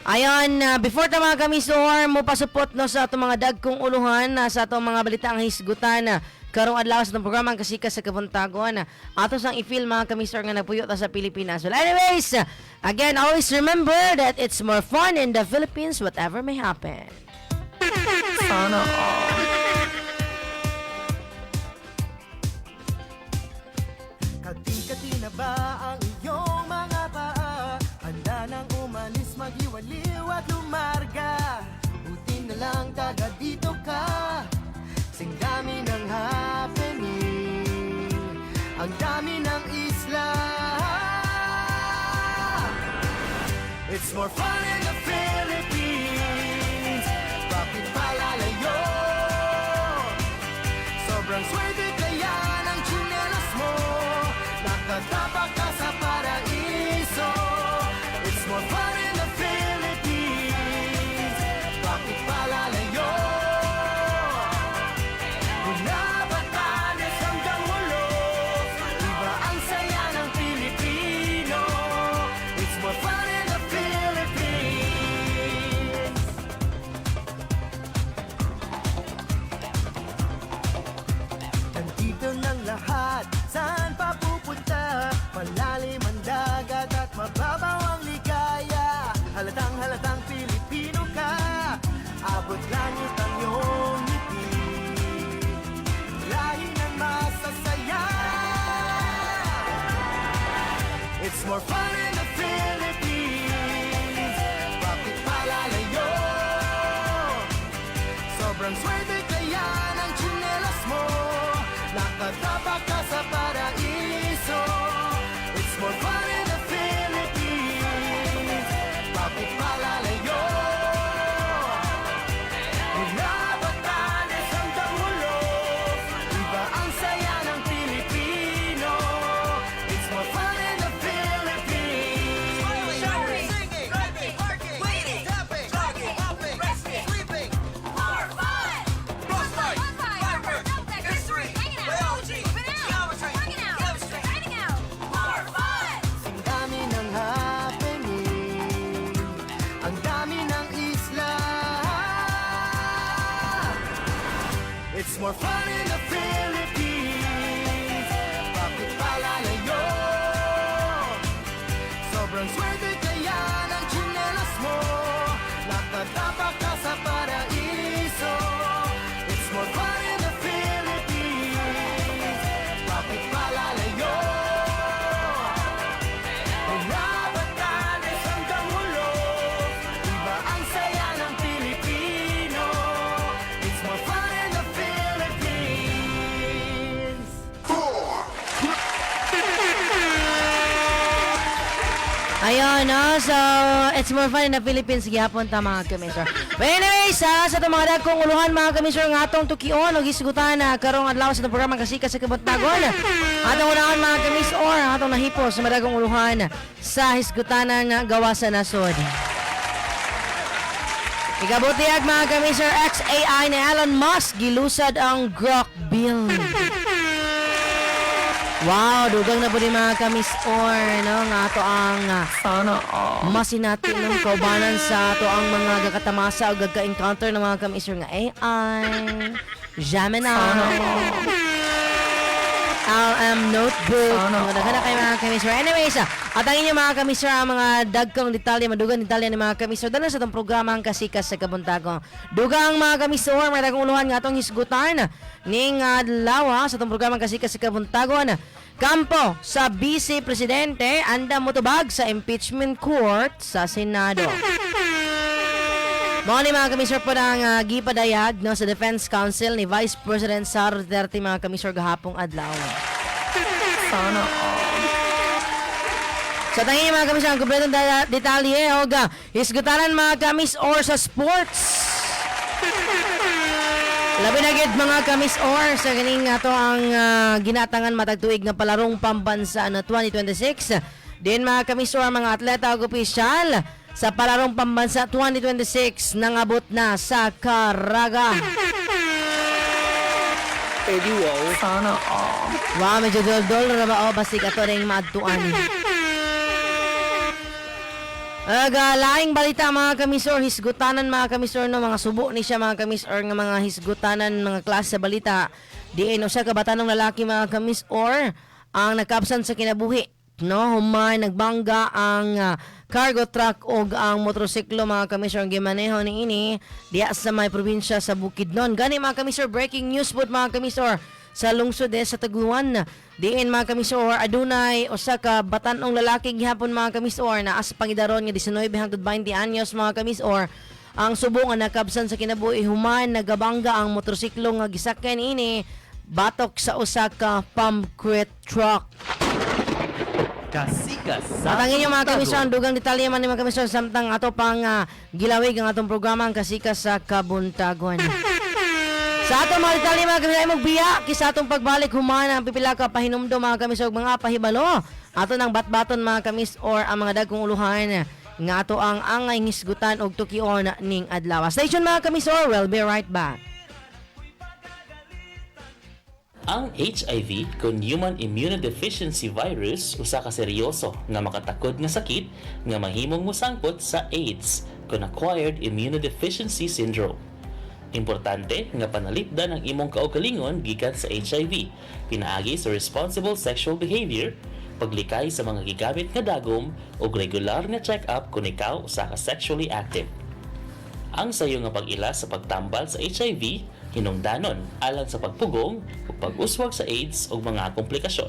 Speaker 7: Ayan, before ta mga kamis or, mo pasupot no, sa itong mga dagkong uluhan, sa itong mga balita ang hisgutan, karong adlaw sa itong programa ang Kasika sa Kabuntagon. Ato sang i-feel mga kamisor nga nagpuyo ta sa Pilipinas. Well, anyways, again, always remember that it's more fun in the Philippines whatever may happen. Sana all.
Speaker 3: na ba ang iyong mga paa? Handa nang umalis, maghiwaliw at lumarga. Buti na lang taga dito ka. Sing dami ng happening, ang dami ng isla. It's more fun in the Philippines. Bakit palalayo? Sobrang swerte kaya ng tsinelas mo. Nakatapak ka sa paraiso. It's more fun in the Philippines. Bakit palalayo? Mula Batanes hanggang Wolof, iba ang saya ng Pilipino. It's more fun in the Philippines. Nandito ng lahat, saan pa pupunta? Malalim ang dagat at mababaw ang ligaya. Halatang Pilipino ka, abot langit ang iyong ngiti. Lahi ng masasaya. It's more fun in the Philippines. Bakit palalayo? Sobrang swerte kaya ng tsinelas mo. Nakatapak ka sa paraiso. It's more fun in the Philippines. Bakit palalayo? Mula Batanes hanggang Wolof, iba ang saya ng Pilipino. It's more fun in the Philippines. Shopping, singing, driving, parking, waiting, tapping, jogging, hopping, resting, sleeping. More fun! Frostbite, firework, history, biology, geometry, chemistry, more fun! Ang dami ng happening, ang dami ng isla. It's more fun in the Philippines. Bakit palalayo? Sobrang swerte kaya ng tsinelas mo. Nakatapak ka sa paraiso. It's more fun in the Philippines. Bakit palalayo? Mula Batanes hanggang Wolof, iba ang saya ng Pilipino. It's more fun in the Philippines.
Speaker 7: Ayun, no? So, it's more fun in the Philippines. Gihapon ta mga kamisor. But anyways, sa itong mga dagkong uluhan mga kamisor, nga atong tukion o gisgutan na karong adlaw sa itong programa Kasika sa Kabuntagon. Atong unahan mga kamisor, atong nahipos sa madagong uluhan sa hisgutanan nga gawa sa nasod. Ikabutiag mga kamisor, XAI ni Elon Musk, gilusad ang Grok Bill. Wow, dugang na po din mga kamisor, no? Nga ato ang masinati ng kaubanan sa ato ang mga gakatamasa o gagka-encounter ng mga kamisor nga AI, Gemini, LM Notebook, naghanap kayo mga kamisor. Anyways, at ang inyong mga kamisor, ang mga dagkang detalye, madugang detalye ng mga kamisor, dala sa itong programa ang Kasika sa Kabuntagon. Dugang mga kamisor, may dagkang uluhan nga itong hisgutan ning lawa sa itong programa Kasika sa Kabuntagon. Kampo sa Vice Presidente anda motubag sa impeachment court sa Senado. Mga ni mga kamisor po ng gipadayag no, sa Defense Council ni Vice President Sara Duterte mga kamisor gahapong adlaw. Sana sa tangin mga kamisor ang kompletong detalye o hisgutanan mga kamisor sa sports. Labi na gid mga kamis-or sa ganing ato ang ginatangan matagtuig nga palarong pambansa na 2026. Din mga kamis-or mga atleta ug opisyal sa palarong pambansa 2026 nangabot na sa Caraga.
Speaker 15: Eddie wow. Sana
Speaker 7: Wow, medyo dol-dol na ba o basig ato ring maadtuan. Laing balita mga kamisor, hisgutanan mga kamisor no, mga subo ni siya mga kamisor nga mga hisgutanan mga klase sa balita. Diin o siya kabatanong lalaki mga kamisor ang nakapsan sa kinabuhi. No, humay nagbangga ang cargo truck o ang motorsiklo mga kamisor ang gimaneho ni ini diya sa may probinsya sa Bukidnon. Gani mga kamisor, breaking news po mga kamisor. sa lungsod sa Tagluan. Diin mga kamisor, adunay usa ka batanong lalaki gihapon mga kamisor na as pangidaron nga 19 hangtod 20 anyos mga kamisor. Ang subo nga nakabsan sa kinabuhi human nagabangga ang motorsiklo nga gisakyan ini batok sa usa ka pump-crate truck.
Speaker 1: Kasikas sa
Speaker 7: Matangin yung mga kamisor,
Speaker 1: Kabuntagon.
Speaker 7: dugang detalye man ni mga kamisor samtang ato pang gilawig ang atong programa ang Kasikas sa Kabuntagon. Sa atong mga detalye mga kamisor ay magbiya kisa atong pagbalik humana ang pipila ka pahinumdo mga kamisor mga pahibalo. Ato nang batbaton mga kamisor ang mga dagkong uluhan nga ato ang angay ngisgutan og tukion ning adlaw. Station mga kamisor, we'll be right back.
Speaker 1: Ang HIV kung Human Immunodeficiency Virus usa ka seryoso nga makatakod nga sakit nga mahimong musangpot sa AIDS kung Acquired Immunodeficiency Syndrome. Importante nga panalipdan ang imong kaugalingon gikan sa HIV, pinaagi sa responsible sexual behavior, paglikay sa mga gigamit nga dagom ug regular nga check-up kung ikaw usa ka sexually active. Ang sayo nga pag-ila sa pagtambal sa HIV hinungdanon alang sa pagpugong o pag-uswag sa AIDS o mga komplikasyon.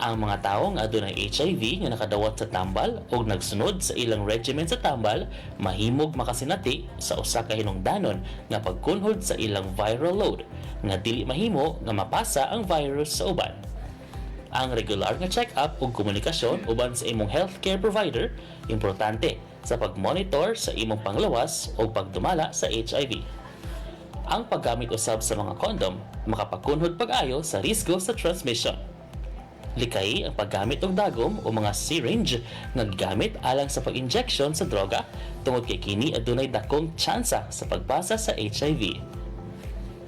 Speaker 1: Ang mga tawo nga adunay HIV nga nakadawat sa tambal o nagsunod sa ilang regimen sa tambal mahimog makasinati sa usa ka hinungdanon nga pagkunhod sa ilang viral load nga dili mahimo nga mapasa ang virus sa uban. Ang regular nga check-up ug komunikasyon uban sa imong healthcare provider importante sa pagmonitor sa imong panglawas o pagdumala sa HIV. Ang paggamit usab sa mga kondom makapakunhod pag-ayo sa risgo sa transmission. Likay ang paggamit og dagom o mga syringe nga gigamit alang sa pag-injection sa droga tungod kay kini adunay dakong tsansa sa pagbasa sa HIV.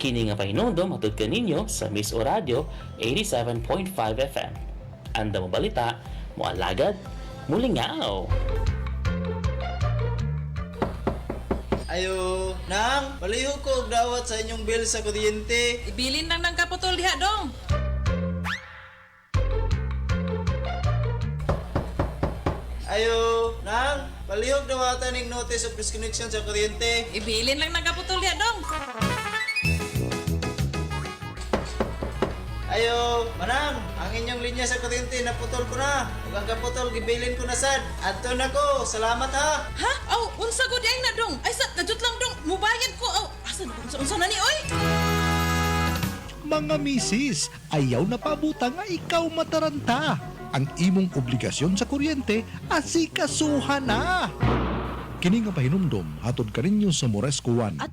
Speaker 1: Kini nga pahinumdom hatod kaninyo sa Miss O Radio 87.5 FM. Anda mo balita, moalagad, mulingaw.
Speaker 20: Ayo, nang, baliho ko og dawat sa inyong bill sa kuryente.
Speaker 21: Ibilin lang ng kaputol diha dong.
Speaker 20: Ayo, nang, balihog dawatan ning notice of disconnection sa kuryente.
Speaker 21: Ibilin lang ng kaputol diha dong.
Speaker 20: Ayo, manang, ang inyong linya sa kuryente naputol ko na. Ug ang kaputol gibilin ko na sad. Adto na ko. Salamat ha.
Speaker 21: Ha? Aw, unsa ko di ay na dong. Ay sa kadjut lang dong. Mubayad ko. Aw, asa unsa na ni oy?
Speaker 4: Mga misis, ayaw na pabuta nga ikaw mataranta. Ang imong obligasyon sa kuryente, asikasuhan na. Kini nga pahinumdom, hatod kaninyo sa Moresco 1.
Speaker 11: At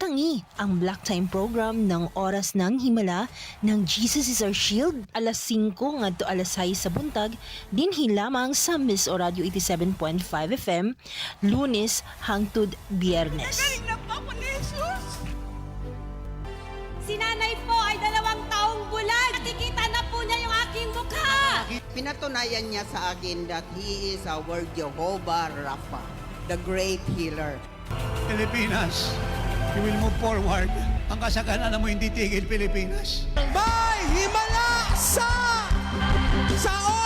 Speaker 11: ang Black Time program ng Oras ng Himala ng Jesus is Our Shield, alas 5 ngadto alas 6 sa buntag, dinhi lamang sa Miss O Radio 87.5 FM, Lunes hangtod Biyernes.
Speaker 5: Si nanay po ay 2 taong bulan. Nakikita na po niya yung aking mukha.
Speaker 22: Pinatunayan niya sa akin that He is our Jehovah Rapha, the great healer.
Speaker 23: Pilipinas, you will move forward. Ang kasaganan mo hindi tigil, Pilipinas.
Speaker 3: May himala sa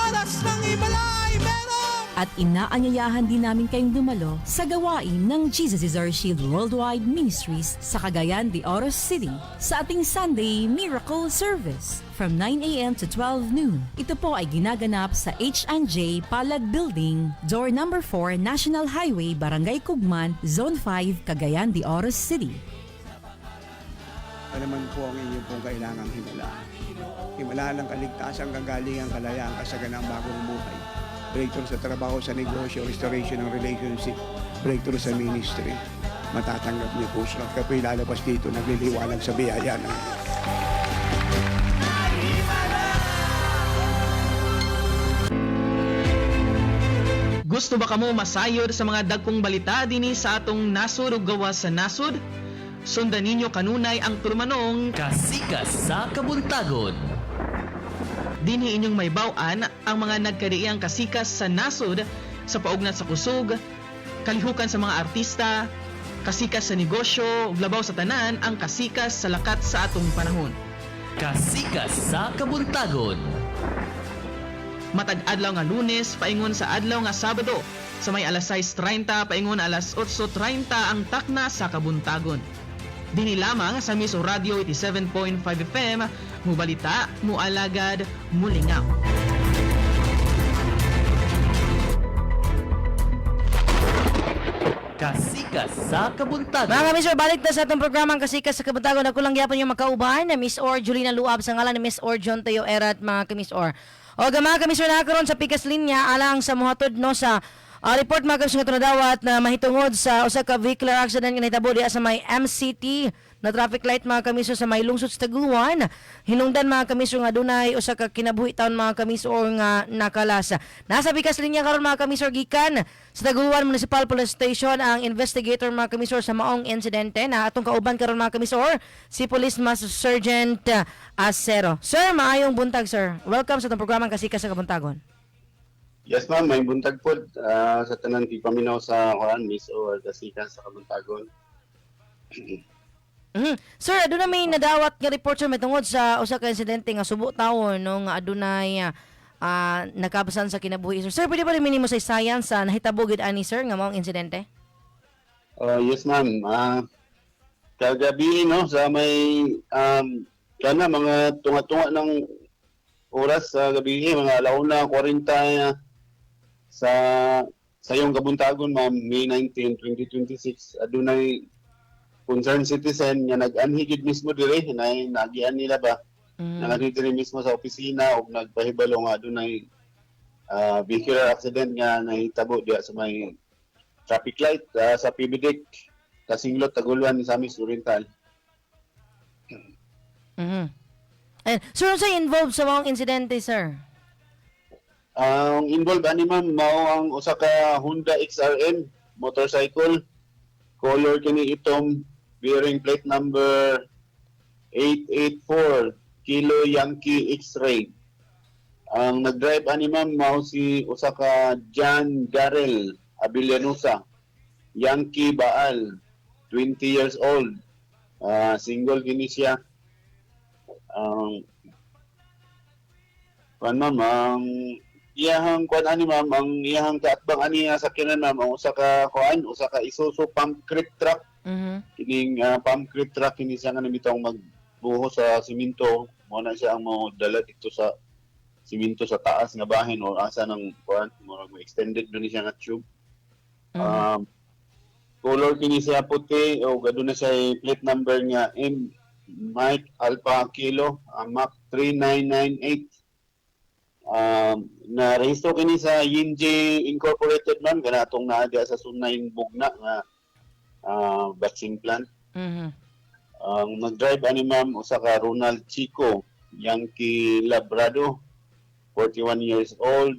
Speaker 3: oras ng himala ay meron!
Speaker 24: At inaanyayahan din namin kayong dumalo sa gawain ng Jesus is Our Shield Worldwide Ministries sa Cagayan de Oro City sa ating Sunday Miracle Service from 9 a.m. to 12 noon. Ito po ay ginaganap sa H&J Palad Building, door number 4, National Highway, Barangay Kugman, Zone 5, Cagayan de Oro City.
Speaker 23: Ano naman po ang inyong pong kailangang himala. Himala ng kaligtasan, kagalingan, kalayaan, kasaganang bagong buhay. Breakthrough sa trabaho, sa negosyo, restoration ng relationship, breakthrough sa ministry. Matatanggap niyo po siya. Kayo po'y lalabas dito, nagliliwanag sa biyaya ng
Speaker 25: Gusto ba kamo masayod sa mga dagkong balita dinhi sa atong nasod ug gawas sa nasod? Sundan ninyo kanunay ang turmanong
Speaker 1: Kasikas sa Kabuntagon.
Speaker 25: Dinhi inyong may baw-an ang mga nagkadiiyang kasikas sa nasod sa paugnat sa kusog, kalihukan sa mga artista, kasikas sa negosyo, ug labaw sa tanan ang kasikas sa lakat sa atong panahon.
Speaker 1: Kasikas sa Kabuntagon.
Speaker 25: Matag adlaw nga Lunes paingon sa adlaw nga Sabado, sa may alas 6:30 paingon alas 8:30 ang takna sa Kabuntagon. Dinhi lamang sa Miss O Radio 87.5 FM Mubalita, mualagad, mulingaw.
Speaker 1: Kasikas sa Kabuntagon.
Speaker 7: Mga kamisor, balik na sa atong programang Kasikas sa Kabuntagon. Ako lang gyapon yung makauban na Miss Or Julina Luab sa ngalan ni Miss Or John Teo Erat, mga kamisor. O mga kamisor, nakaroon sa pikas linya alang sa muhatod no sa report mga kamisor nga tunadawat na mahitungod sa usa ka vehicular accident nga nahitabo diha sa may MCT na traffic light mga kamisor sa may lungsod sa Taguan. Hinungdan mga kamisor nga dunay usa ka kinabuhi taon mga kamisor nga nakalasa. Nasa bikas linya karon mga kamisor gikan sa Taguan Municipal Police Station ang investigator mga kamisor sa maong insidente na atong kauban karon mga kamisor si Police Master Sergeant Acero. Sir, maayong buntag sir. Welcome sa atong programang Kasikas sa Kabuntagon.
Speaker 2: Yes ma'am, may buntag po sa tanan paminaw sa Miss or Kasikas sa Kabuntagon.
Speaker 7: Sir, aduna may nadawat nga report sir may tungod sa usa ka insidente nga subo taon no nga adunay nakabasan sa kinabuhi sir. Sir, pwede ba rin minimo sa science sa nahitabo gid ani sir nga maong insidente?
Speaker 2: Yes ma'am. Kagabi no sa may kana mga tunga-tunga ng oras sa gabi mga 1:40 sa sayong Kabuntagon ma'am, May 19, 2026 adunay concerned citizen nga nag-anhigid mismo dire nagian nila ba nagani dire mismo sa opisina ug nagpahibalo nga adunay vehicular accident nga nahitabo diha sa may traffic light sa PBDIC Kasinglot Taguluan ni Misamis Oriental.
Speaker 7: Sir, sa involved sa maong insidente sir?
Speaker 2: Ang involved ani ma'am mao ang usa ka Honda XRM motorcycle color kini itom bearing plate number 884 Kilo Yankee X-Ray. Ang nag-drive ani ma'am mao si usa ka John Garel Abilianusa, Yankee Baal, 20 years old. Single kini siya. Ang iyahang ani ma'am, ang iyahang kaatbang ani sa sakyanan ma'am, ang usa ka Isuzu pump crate truck. Kining pump crate truck kini siya nga namitong magbuho sa simento, mo na siya ang mo dala dito sa simento sa taas nga bahin o asa ng mo extended do ni siya nga tube. Color kini siya puti o aduna siya plate number nga Mike Alpha Kilo Mac 3998. Na rehistro kini sa Yinji Incorporated ma'am ganatong naa diha sa Sunayn Bugna nga batching plant. Ang nag-drive ani ma'am usa ka Ronald Chico, Yankee Labrado, 41 years old.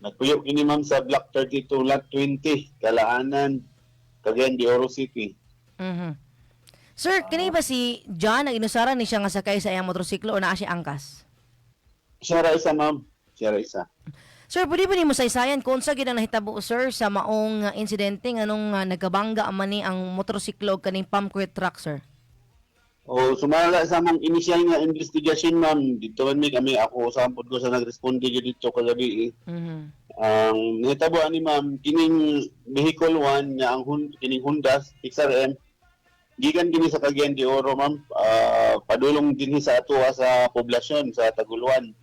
Speaker 2: Nagpuyo kini ma'am sa Block 32 Lot 20, Kalaanan, Cagayan de Oro City.
Speaker 7: Sir, kini ba si John ang inusaran ni siya nga sakay sa iyang motorsiklo o naa siya angkas?
Speaker 2: Siya ra isa ma'am, siya ra isa.
Speaker 7: Sir, pwede ba nimo saysayan kung sa gid ang nahitabo sir sa maong insidente nganong nagabangga man ni ang motorsiklo ug kaning pump crate truck sir?
Speaker 2: O sumala sa among initial nga investigation ma'am, dito man kami ako sampod ko sa nagresponde dito kagabi. Ang nahitabo ani ma'am kining vehicle 1 nga ang kining Honda XRM gikan kini sa Cagayan de Oro ma'am, padulong dinhi sa atoa sa poblasyon sa Taguluan.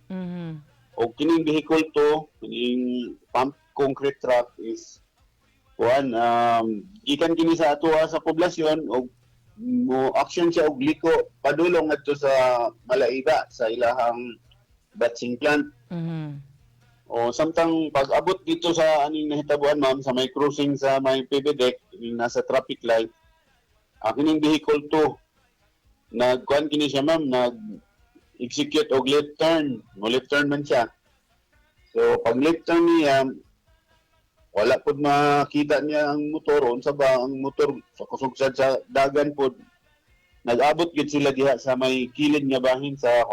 Speaker 2: O kining vehicle to, kining pump concrete truck is gikan kini sa atoa sa poblasyon o mo action siya og liko padulong adto sa Malaiba sa ilahang batching plant. O samtang pag-abot dito sa aning nahitabuan ma'am sa may crossing sa may PBDEC nasa traffic light, kining vehicle to nagkuan kini siya ma'am execute og left turn. Left turn man siya. So, pag left turn niya, wala po makita niya ang motor. Unsa ba ang motor sa kusugsad sa dagan po. Nag-abot gid sila diha sa may kilid nga bahin sa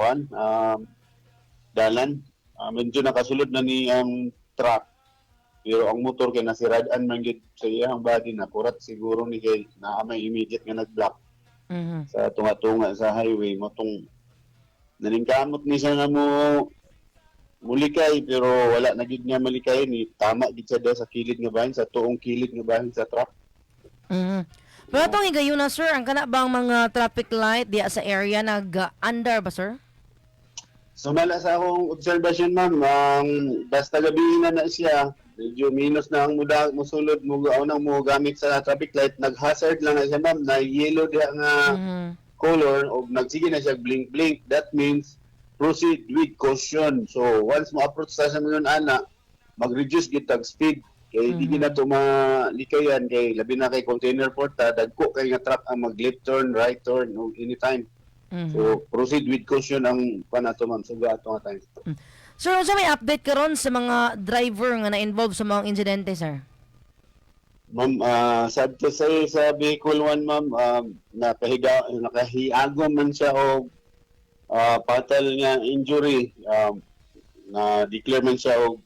Speaker 2: dalan. Medyo nakasulod na ni ang truck. Pero ang motor kay nasirad-an man gid sa iyang body na kurat siguro ni kay naa may immediate nga nag-block. Sa tunga-tunga sa highway motong nalingkamot ni siya nga mulikay pero wala na gid niya malikay ni tama gid siya sa kilid nga bahin sa tuong kilid nga bahin sa truck.
Speaker 7: Pero itong higayon na, sir, ang kana bang mga traffic light diya sa area nag-under ba, sir?
Speaker 2: Sumala sa akong observation, ma'am, basta gabi na siya, medyo minus na ang musulod mo nang mo gamit sa traffic light, nag-hazard lang na siya, ma'am, na yellow diya nga color o nagsige na siya blink-blink. That means proceed with caution. So once mo approach sa mga ana, mag-reduce gitag speed. Kay di na to malikayan kay labi na kay container port dagko kay nga truck ang mag-left turn, right turn o anytime. So proceed with caution ang panato, ma'am, suga ato nga time.
Speaker 7: Sir, unsa may update karon sa mga driver nga na-involve sa mga insidente, sir?
Speaker 2: Ma'am, sad to say sa vehicle 1, ma'am, nakahiagom man siya o fatal nga injury. Na-declare man siya o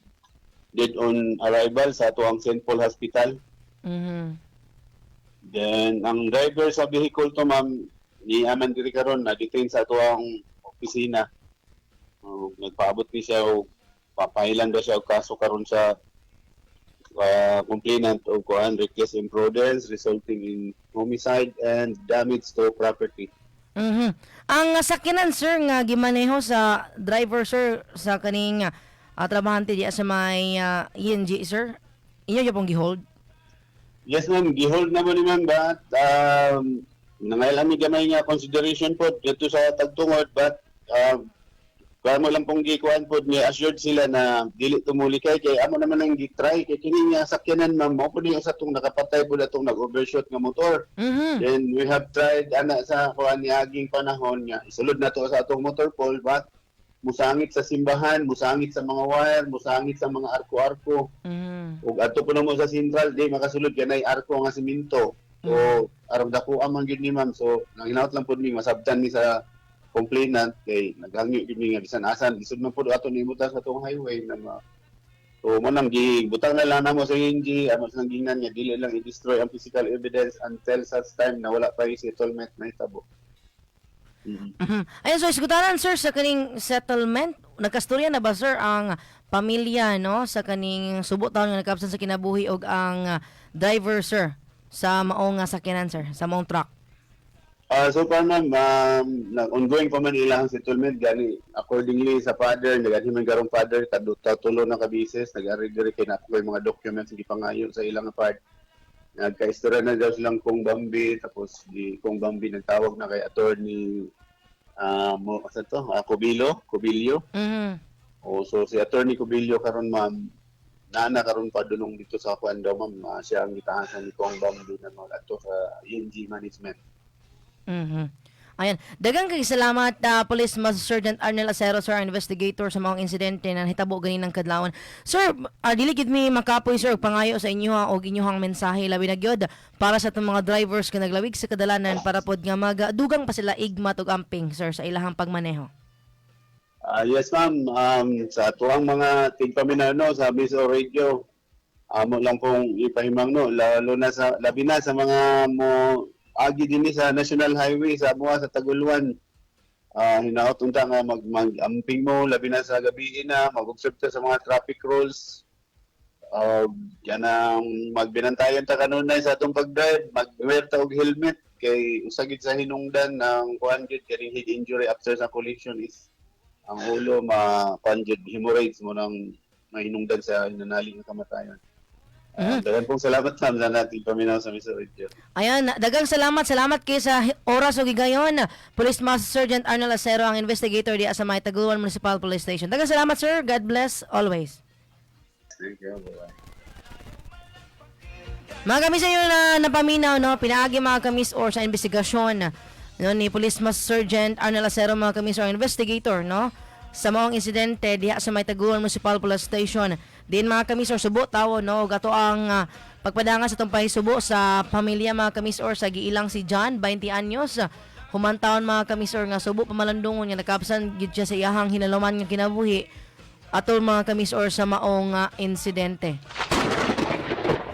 Speaker 2: dead on arrival sa atuang St. Paul Hospital. Then, ang driver sa vehicle to, ma'am, ni aman diri karon na detain sa atuang opisina. Nagpaabot ni siya o papailan daw siya og kaso karon sa complainant o reckless imprudence resulting in homicide and damage to property.
Speaker 7: Ang sakyanan, sir, nga gimaneho sa driver, sir, sa kaning trabahante diya sa may ENG, sir, inyo yung pong gihold?
Speaker 2: Yes, ma'am, gihold na mo ni ma'am, but nangailangan gamay nga consideration po dito sa tagtungod, but kaya mo lang pong gikuan po, ni assured sila na dili tumuli kay amo naman ang gitry kay kini nga sakyanan, ma'am, mao po niya sa tong nakapatay po na tong nag-overshoot nga motor. Then we have tried ana sa kuan ni aging panahon nga isulod na to sa atong motor pole, but musangit sa simbahan, musangit sa mga wire, musangit sa mga arko-arko. Ug adto po na mo sa central, di makasulod kanay arko nga semento. So aron dako amang gyud ni ma'am. So nanginaot lang pud mi masabtan ni sa complainant kay naghangyo gyud mi nga bisan asan isud man pud ato ni ibutan sa tong highway na so mo nang gibutang na lang namo sa NG amo sa gingan nga dili lang i-destroy ang physical evidence until such time na wala pa settlement na hitabo.
Speaker 7: Ayun, so iskutaran, sir, sa kaning settlement, nagkastorya na ba, sir, ang pamilya, no, sa kaning subo taon nga nakapsan sa kinabuhi og ang driver, sir, sa maong sakyanan, sir, sa maong truck?
Speaker 2: So far, ma'am, ongoing pa man ilang settlement gani accordingly sa father, nagani man garong father tulo na ka bises, nag-ari-diri kay na yung mga documents hindi pangayo sa ilang part. Nagka-istorya na daw silang Kong Bambi, tapos di Kong Bambi nagtawag na kay attorney Cubillo. So si attorney Cubillo karon, ma'am, nana karon pa dunong dito sa kuan daw, ma'am, siya ang gitahasan ni Kong Bambi na mag-ato sa ENG management.
Speaker 7: Ayan. Daghang kay salamat, Police Master Sergeant Arnel Acero, sir, investigator sa mga insidente na hitabo ganinang kadlawon. Sir, dili gid mi makapoy, sir, pangayo sa inyo og inyong mensahe labi na gyud para sa itong mga drivers nga naglawig sa kadalanan para pod nga magadugang pa sila igmat og amping, sir, sa ilahang pagmaneho.
Speaker 2: Yes, ma'am. Sa tuwang mga tigpaminano sa Miso Radio, amo lang pong ipahimang, no, lalo na sa labi na sa mga mo agi din sa National Highway sa Abuha sa Taguluan. Hinaot unta nga mag-amping mo labi na sa gabi na mag-observe sa mga traffic rules. Yan ang magbinantayan ta kanunay sa atong pag-drive, mag-wear ta og helmet kay usagid sa hinungdan ng kuan gid kay head injury after sa collision is ang ulo ma-conjure hemorrhage mo nang mahinungdan sa hinanaling nga kamatayon. Daghang pong salamat, ma'am, sa nating paminaw sa Miso Radio.
Speaker 7: Ayan, daghang salamat kayo sa oras o gigayon. Police Master Sergeant Arnel Acero, ang investigator diya sa May Taguluan Municipal Police Station. Daghang salamat, sir. God bless always.
Speaker 2: Thank you. Bye-bye.
Speaker 7: Mga kamis sa inyo na napaminaw, no, pinaagi mga kamis or sa investigasyon, no, ni Police Master Sergeant Arnel Acero, mga kamis or investigator, no, sa maong insidente diha sa May Taguluan Municipal Police Station. Din mga kamis or subo tawo, no, gato ang pagpadanga sa itong pahisubo sa pamilya, mga kamis or sa giilang si John, 20 anyos. Humantaon, mga kamis or nga subo pamalandungon nga nakapsan gid siya sa iyahang hinaluman nga kinabuhi atol, mga kamis or sa maong insidente.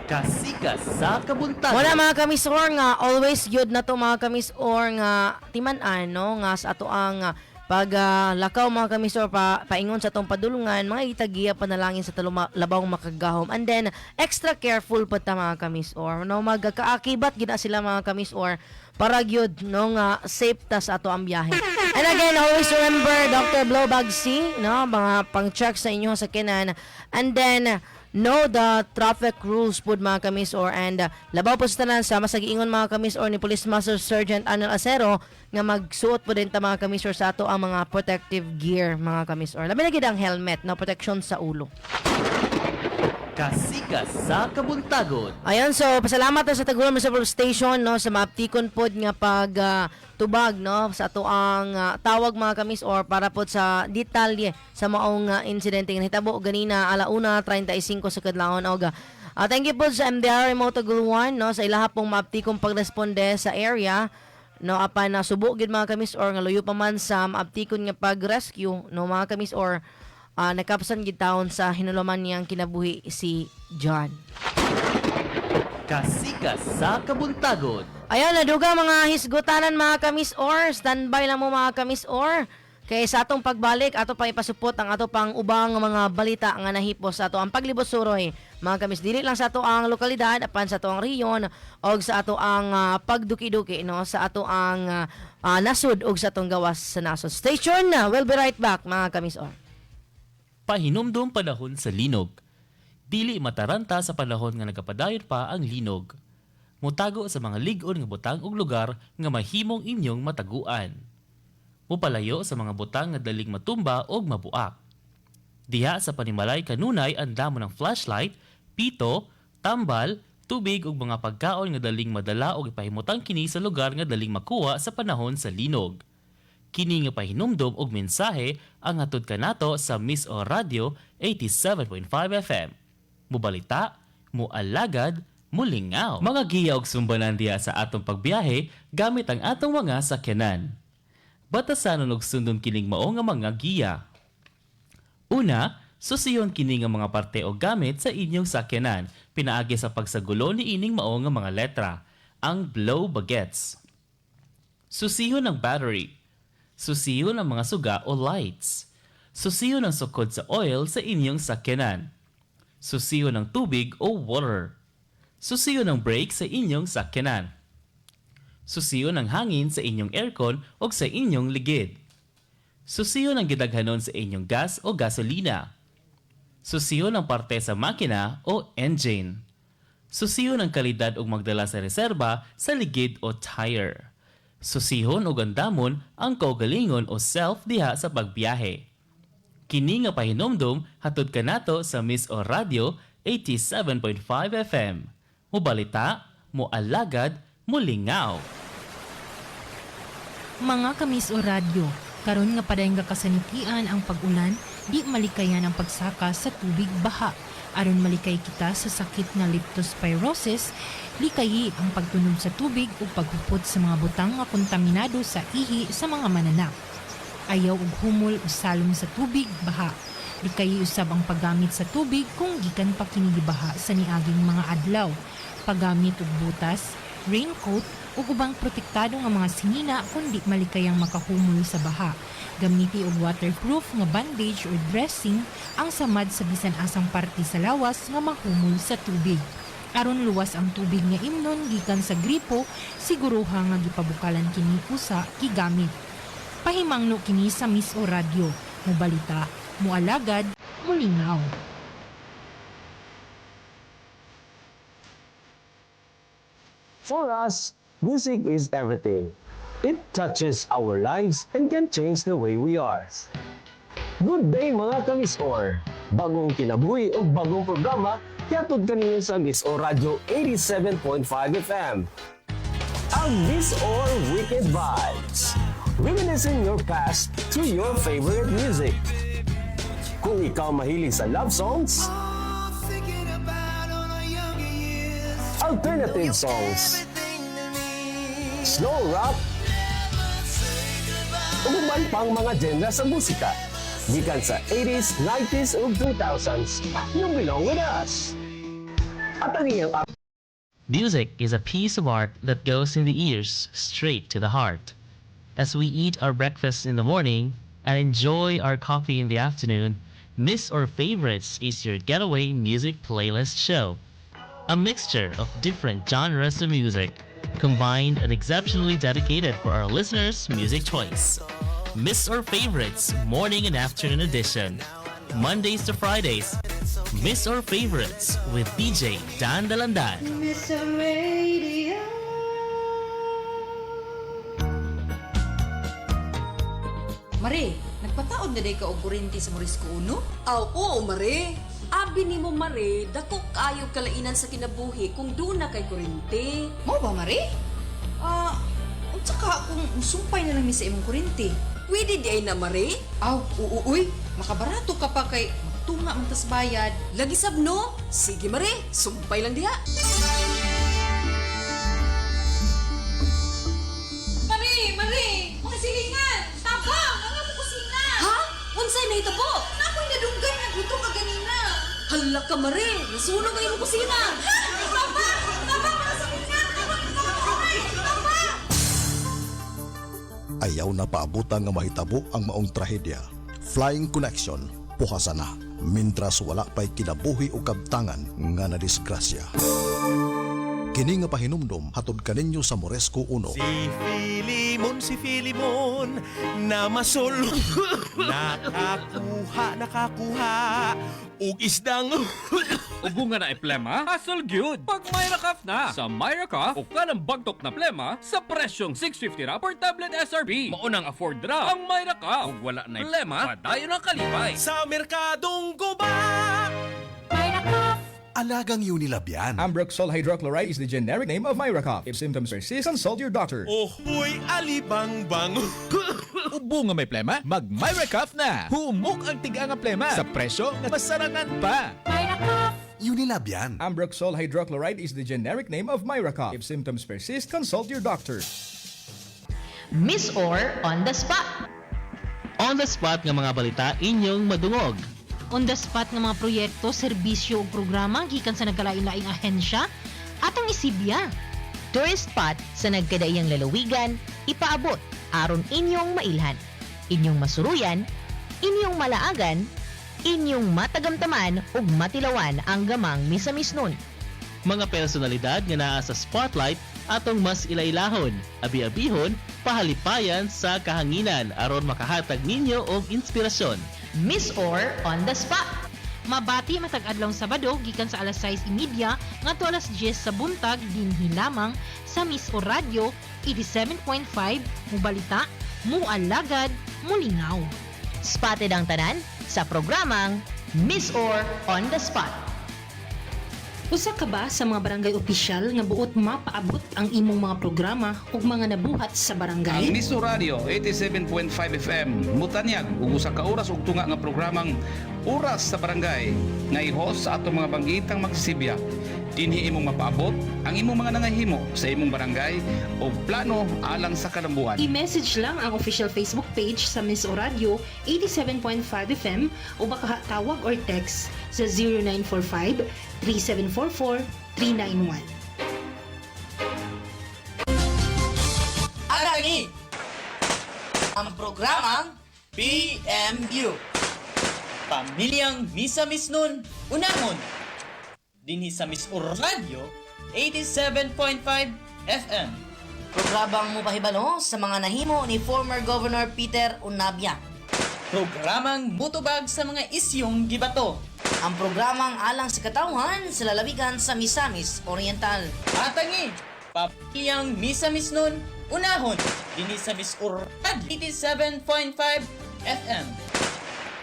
Speaker 1: Kasikas sa kabuntagan.
Speaker 7: Wala, mga kamisor, nga always good na to, mga kamisor, nga timan-an, no, nga sa ato ang Pag lakaw mga kamisor paingon sa tong padulungan, mga itagiya panalangin sa labawng makagahom. And then extra careful pa ta mga kamisor. No magkaakibat gina sila mga kamisor para gyud no nga safe ta sa ato ang biyahe. And again, always remember Dr. Blowbag C, no mga pang-check sa inyo sa sakyanan. And then know the traffic rules pud mga kamisor, and labaw po sa tanan sa masagiingon mga kamisor ni Police Master Sergeant Arnel Acero nga magsuot po din ta mga kamisor sa ato ang mga protective gear mga kamisor. Labi na gid ang helmet na protection sa ulo.
Speaker 1: Kasikas sa kabuntagon.
Speaker 7: Ayun, so pasalamat sa Tagulon Municipal Station no sa maaptikon pod nga pag tubag no sa ato ang tawag mga kamis or para pod sa detalye sa maong insidente nga hitabo ganina 1:35 sa kadlawon og thank you po sa MDR Remote Taguluan no sa ilaha pong maaptikong pagresponde sa area no apan nasubo gid mga kamis or nga luyo pa man sa maaptikon nga pag-rescue no mga kamis or nakapsan gid taon sa hinuluman niyang kinabuhi si John.
Speaker 1: Kasikas sa kabuntagon.
Speaker 7: Ayan, naduga mga hisgutanan mga kamis or standby lang mo mga kamis or kay sa atong pagbalik ato pa ipasupot ang ato pang ubang mga balita nga nahipos sa ato ang paglibot suroy mga kamis dili lang sa ato ang lokalidad apan sa ato ang rehiyon og sa ato ang pagduki-duki no sa ato ang nasud og sa atong gawas sa nasod. Stay tuned na, we'll be right back mga kamis or.
Speaker 1: Pahinumdum panahon sa linog. Dili mataranta sa panahon nga nagapadayon pa ang linog. Mutago sa mga lig-on nga butang ug lugar nga mahimong inyong mataguan. Mupalayo sa mga butang nga daling matumba og mabuak. Diha sa panimalay kanunay ang damo ng flashlight, pito, tambal, tubig ug mga pagkaon nga daling madala og ipahimutang kini sa lugar nga daling makuha sa panahon sa linog. Kini nga pahinumdom og mensahe ang hatod kanato sa Miss O Radio 87.5 FM. Mubalita, mualagad, mulingaw. Mga giya og sumbanan diya sa atong pagbiyahe gamit ang atong mga sakyanan. Batasanon og sundon kining mao nga mga giya. Una, susiyon kini nga mga parte o gamit sa inyong sakyanan pinaagi sa pagsagulo ni ining mao nga mga letra, ang blow bagets. Susihon ang battery. Susiyon ang mga suga o lights. Susiyon ang sukod sa oil sa inyong sakyanan. Susiyon ang tubig o water. Susiyon ang brake sa inyong sakyanan. Susiyon ang hangin sa inyong aircon o sa inyong ligid. Susiyon ang gidaghanon sa inyong gas o gasolina. Susiyon ang parte sa makina o engine. Susiyon ang kalidad o magdala sa reserba sa ligid o tire. Susihon o gandamon ang kaugalingon o self diha sa pagbiyahe. Kini nga pahinomdom hatod kanato sa Miss O Radio 87.5 FM. Mubalita, mualagad, mulingaw.
Speaker 11: Mga kamis o radyo, karon nga padayong kasanitian ang pag-ulan, di malikayan ang pagsaka sa tubig baha. Aron malikay kita sa sakit na leptospirosis, likayi ang pagtunog sa tubig o paghupot sa mga butang nga kontaminado sa ihi sa mga mananap. Ayaw og humol o salong sa tubig baha. Likayi usab ang paggamit sa tubig kung gikan pa kini gibaha sa niaging mga adlaw. Paggamit og butas, raincoat ug ubang protektado nga mga sinina kundi malikayang makahumol sa baha. Gamiti og waterproof nga bandage or dressing ang samad sa bisan asang parte sa lawas nga mahumol sa tubig. Aron luwas ang tubig nga imnon gikan sa gripo, siguruha nga gipabukalan kini usa gigamit. Pahimangno kini sa Miss O Radio. Mubalita, mualagad, mulingaw.
Speaker 8: For us, music is everything. It touches our lives and can change the way we are. Good day mga ka-Miss Or! Bagong kinabuhi o bagong programa, yatod kanino sa Miss Or Radio 87.5 FM. Ang Miss Or Wicked Vibes. Reminiscing your past through your favorite music. Kung ikaw mahilig sa love songs, alternative songs, slow rock, uman pang mga genre sa musika. Gikan sa 80s, 90s ug 2000s, you belong with us. At ang iyang
Speaker 1: Music is a piece of art that goes in the ears straight to the heart. As we eat our breakfast in the morning and enjoy our coffee in the afternoon, Miss or Favorites is your getaway music playlist show. A mixture of different genres of music, combined and exceptionally dedicated for our listeners' music choice. Miss or Favorites Morning and Afternoon Edition. Mondays to Fridays. Miss or Favorites with DJ Dan Dalandan.
Speaker 19: Miss Radio.
Speaker 6: Mare, nagpataod na day ka og kuryente sa Morisco Uno? Oo, Mare. Abi ni mo, Mare, dako kayo kalainan sa kinabuhi kung doon na kay kuryente. Mo ba, Mare? Tsaka kung sumpay na lang mi sa imong kuryente. Pwede di ay na, Mare? Uy, makabarato ka pa kay magtunga man tas bayad. Lagi sabno? Sige, Mare, sumpay lang diha. Mare, makasilingan! Tabang! Ang mo kusina! Ha? Unsay na itabo? Nako'y nadunggay na gusto ka ganina. Hala ka, Mare! Nasunog ang iyong kusina! Tabang! Makasilingan! Tabang!
Speaker 9: Ayaw na paabutan nga mahitabo ang maong trahedya. Flying Connection, puhasa na. Mintras wala pa'y kinabuhi o kabtangan nga na disgrasya. Kini nga pahinumdom hatod kaninyo sa Moresco Uno.
Speaker 3: Si Filimon, na masol. Nakakuha. Ug isdang.
Speaker 13: Ubunga na plema, hassle gyud. Pag Myra Cuff na. Sa Myra Cuff, o ka ng bagtok na plema sa presyong 650 ra per tablet SRP. Maunang afford ra ang Myra Cuff. Ug wala na plema, padayon ang kalipay.
Speaker 3: Sa merkadong guba.
Speaker 13: Myra Cuff.
Speaker 17: Alagang Unilab yan.
Speaker 14: Ambroxol hydrochloride is the generic name of Myracoff. If symptoms persist, consult your doctor.
Speaker 3: Ohoy, alibang-bang.
Speaker 14: Ubo nga may plema? Mag-Myracoff na! Humok ang tiga nga plema sa presyo na masarangan pa.
Speaker 17: Myracoff! Unilab yan.
Speaker 14: Ambroxol hydrochloride is the generic name of Myracoff. If symptoms persist, consult your doctor.
Speaker 12: Miss or on the spot.
Speaker 1: On the spot nga mga balita inyong madungog.
Speaker 11: On the spot nga mga proyekto, serbisyo ug programa gikan sa nagkalain-laing ahensya atong isibya.
Speaker 12: Tourist spot sa nagkadaiyang lalawigan, ipaabot aron inyong mailhan, inyong masuruyan, inyong malaagan, inyong matagamtaman ug matilawan ang gamang misamisnon.
Speaker 1: Mga personalidad nga naa sa spotlight atong mas ilailahon, abi-abihon, pahalipayan sa kahanginan aron makahatag ninyo og inspirasyon.
Speaker 12: Miss or on the spot.
Speaker 11: Mabati matag adlawng Sabado gikan sa alas 6:30 ngadto alas 10 sa buntag dinhi lamang sa Miss or Radio 87.5 mo balita, mo alagad, mo lingaw.
Speaker 12: Spotted ang tanan sa programang Miss or on the Spot.
Speaker 11: Usa ka ba sa mga barangay opisyal nga buot mapaabot ang imong mga programa ug mga nabuhat sa barangay?
Speaker 18: Ang Miso Radio 87.5 FM mutanyag ug usa ka oras ug tunga nga programang Oras sa Barangay nga i-host sa atong mga banggitang magsisibya. Dinhi imong mapaabot ang imong mga nangahimo sa imong barangay o plano alang sa kalambuan.
Speaker 11: I-message lang ang official Facebook page sa Miss o Radio 87.5 FM o baka tawag or text sa 0945-3744-391.
Speaker 16: Aragi! Ang programang PMU. Pamilyang Misa-Miss nun, unahon. Dinhi sa Miss o Radio 87.5 FM.
Speaker 26: Programang mo pahibalo sa mga nahimo ni former Governor Peter Unabia.
Speaker 16: Programang mutubag sa mga isyong gibato.
Speaker 26: Ang programang alang sa katawhan sa lalawigan sa Misamis Oriental.
Speaker 16: Atangi, pamilyang Misa-Miss nun, unahon. Dinhi sa Miss o Radio 87.5 FM.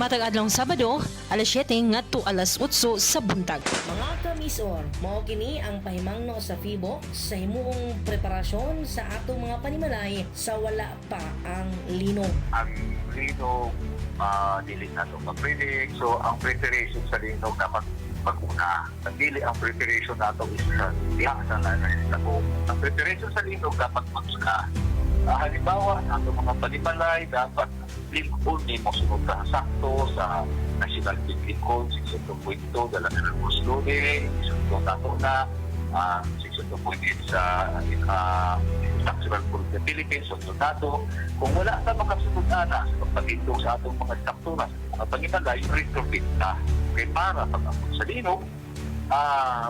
Speaker 11: Matag adlong Sabado, alas 7 ngadto alas 8 sa buntag.
Speaker 26: Mga kamisor, mao kini ang pahimangno sa FIBO sa himuong preparasyon sa atong mga panimalay sa wala pa ang linog.
Speaker 27: Ang linog, dili na ito ma-predict. So, ang preparation sa linog dapat mag-una. Dili ang preparation nato is diha sa lanay. Ang preparation sa linog dapat mag-una. Halimbawa, ang mga panimalay dapat limpon ni mo sunod ka sakto sa National Building Code 6.2 dala na ng loading, 6.2 nato na 6.8 sa Structural Force of the Philippines, o soldado. Kung wala ka makasunod ana sa pagpatindog sa atong mga struktura, sa mga panginalay, retrofit na. Kaya para pag-abot sa linog,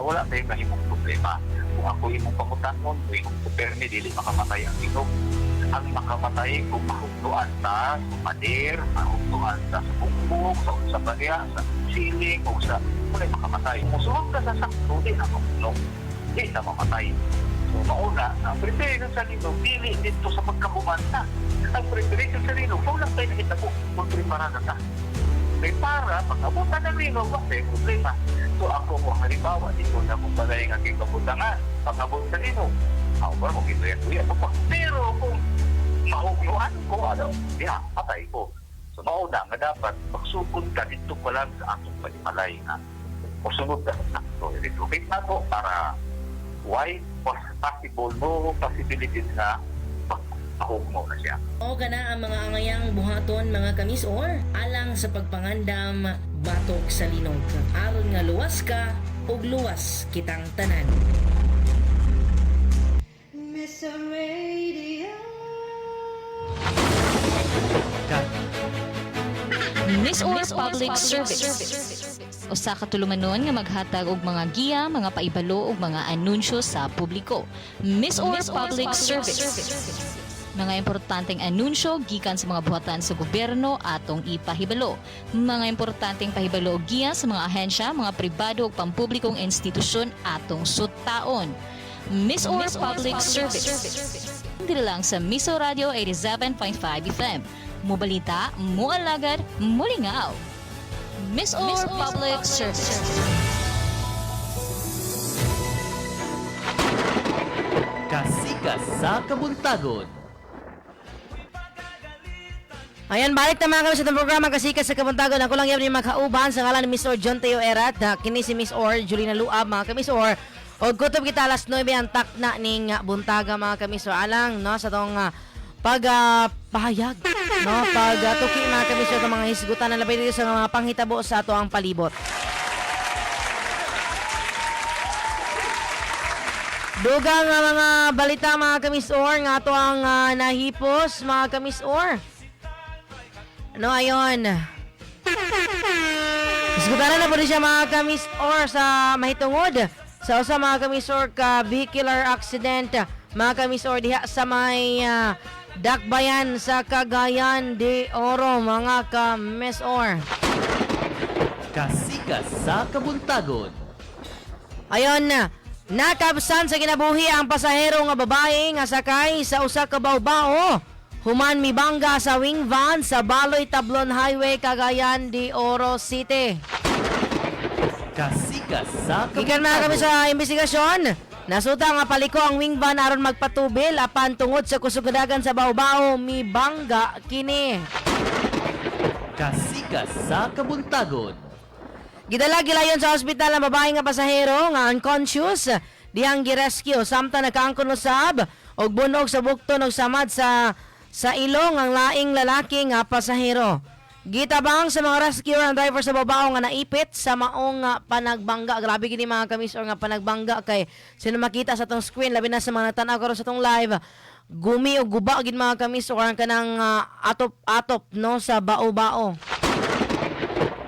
Speaker 27: wala tayong mahimong problema. Kung ako imong pangutanon, kung imong permi, dili makamatay ang linog. Ang makamatay kung mahugtuan ta sa pader, mahugtuan ta sa bumbog, sa barya, sa siling, o sa kulay makamatay. Kung suwag ka sa sakto, di na mahugtong, di na mamatay. So, mauna, ang preparation sa linog, dili dito sa pagkakumanta. Ang preparation sa linog, kung lang tayo nakita ko, magprepara na ta. Kaya para, pag-abutan ng linog, wala tayong problema. So, ako mo, halimbawa, dito na kung balay ng aking kabutangan, pag-abot sa linog, ako ba, kung ito yan, pero kung mahugnuan ko, patay ko. So, mauna nga dapat, magsugod ka dito pa lang sa atong panimalay na masunod ka sa sakto. Retrofit na to para why possible, no possibilities na mahugno na siya.
Speaker 26: O kana ang mga angayang buhaton mga kamis or alang sa pagpangandam batok sa linog. Aron nga luwas ka ug luwas kitang tanan.
Speaker 19: Mr. Radio.
Speaker 4: Miss or Public Service. Usa ka tulumanon nga maghatag og mga giya, mga paibalo ug mga anunsyo sa publiko. Miss or Public Service. Mga importanteng anunsyo gikan sa mga buhatan sa gobyerno atong ipahibalo. Mga importanteng pahibalo og giya sa mga ahensya, mga pribado ug pampublikong institusyon atong sutaon. Miss or Public Service. Dili lang sa Miso Radio 87.5 FM. Mobalita, mualagad, mulingaw. Miss or Public Service.
Speaker 1: Kasikas sa Kabuntagon.
Speaker 7: Ayan, balik na mga kami sa itong programa Kasikas sa Kabuntagon. Ako lang yung makauban sa ngalan ni Miss Or John Teo Erat. Kini si Miss Or Julina Luab, mga kamis Or. O kutob kita alas 9 ang takna ning buntaga mga kamis Or. Alang no sa tong pahayag no tuki mga kamis Or mga hisgutan na labay dito sa mga panghitabo sa ato ang palibot. Dugang mga balita mga kamis Or nga ato ang nahipos mga kamis Or. No, ayon. Diskutaran na po rin siya mga kamis Or sa mahitungod. Sa usa mga kamis Or ka vehicular accident mga kamis Or diha sa may dakbayan sa Cagayan de Oro mga kamis Or.
Speaker 1: Kasikas sa Kabuntagon.
Speaker 7: Ayon na. Nakabsan sa kinabuhi ang pasahero nga babae nga sakay sa usa ka bawbao. Human mibangga sa wing van sa Baloy Tablon Highway, Cagayan de Oro City.
Speaker 1: Kasikas sa Kabuntagon.
Speaker 7: Ikan na kami sa investigasyon. Nasuta nga paliko ang wing van aron magpatubil apan tungod sa kusugdagan sa bawbao mibangga kini.
Speaker 1: Kasikas sa Kabuntagon.
Speaker 7: Gidala gilayon sa ospital ang babae nga pasahero nga unconscious diyang girescue samtang nakaangkon usab og bunog sa bukton og samad sa ilong ang laing lalaki nga pasahero. Gitabang sa mga rescuer ang driver sa babaw nga naipit sa maong panagbangga. Grabe gini mga kamis or nga panagbangga kay sino makita sa tong screen labi na sa mga natanaw karon sa tong live. Gumi o guba gid mga kamis or ang kanang atop-atop no sa bao-bao.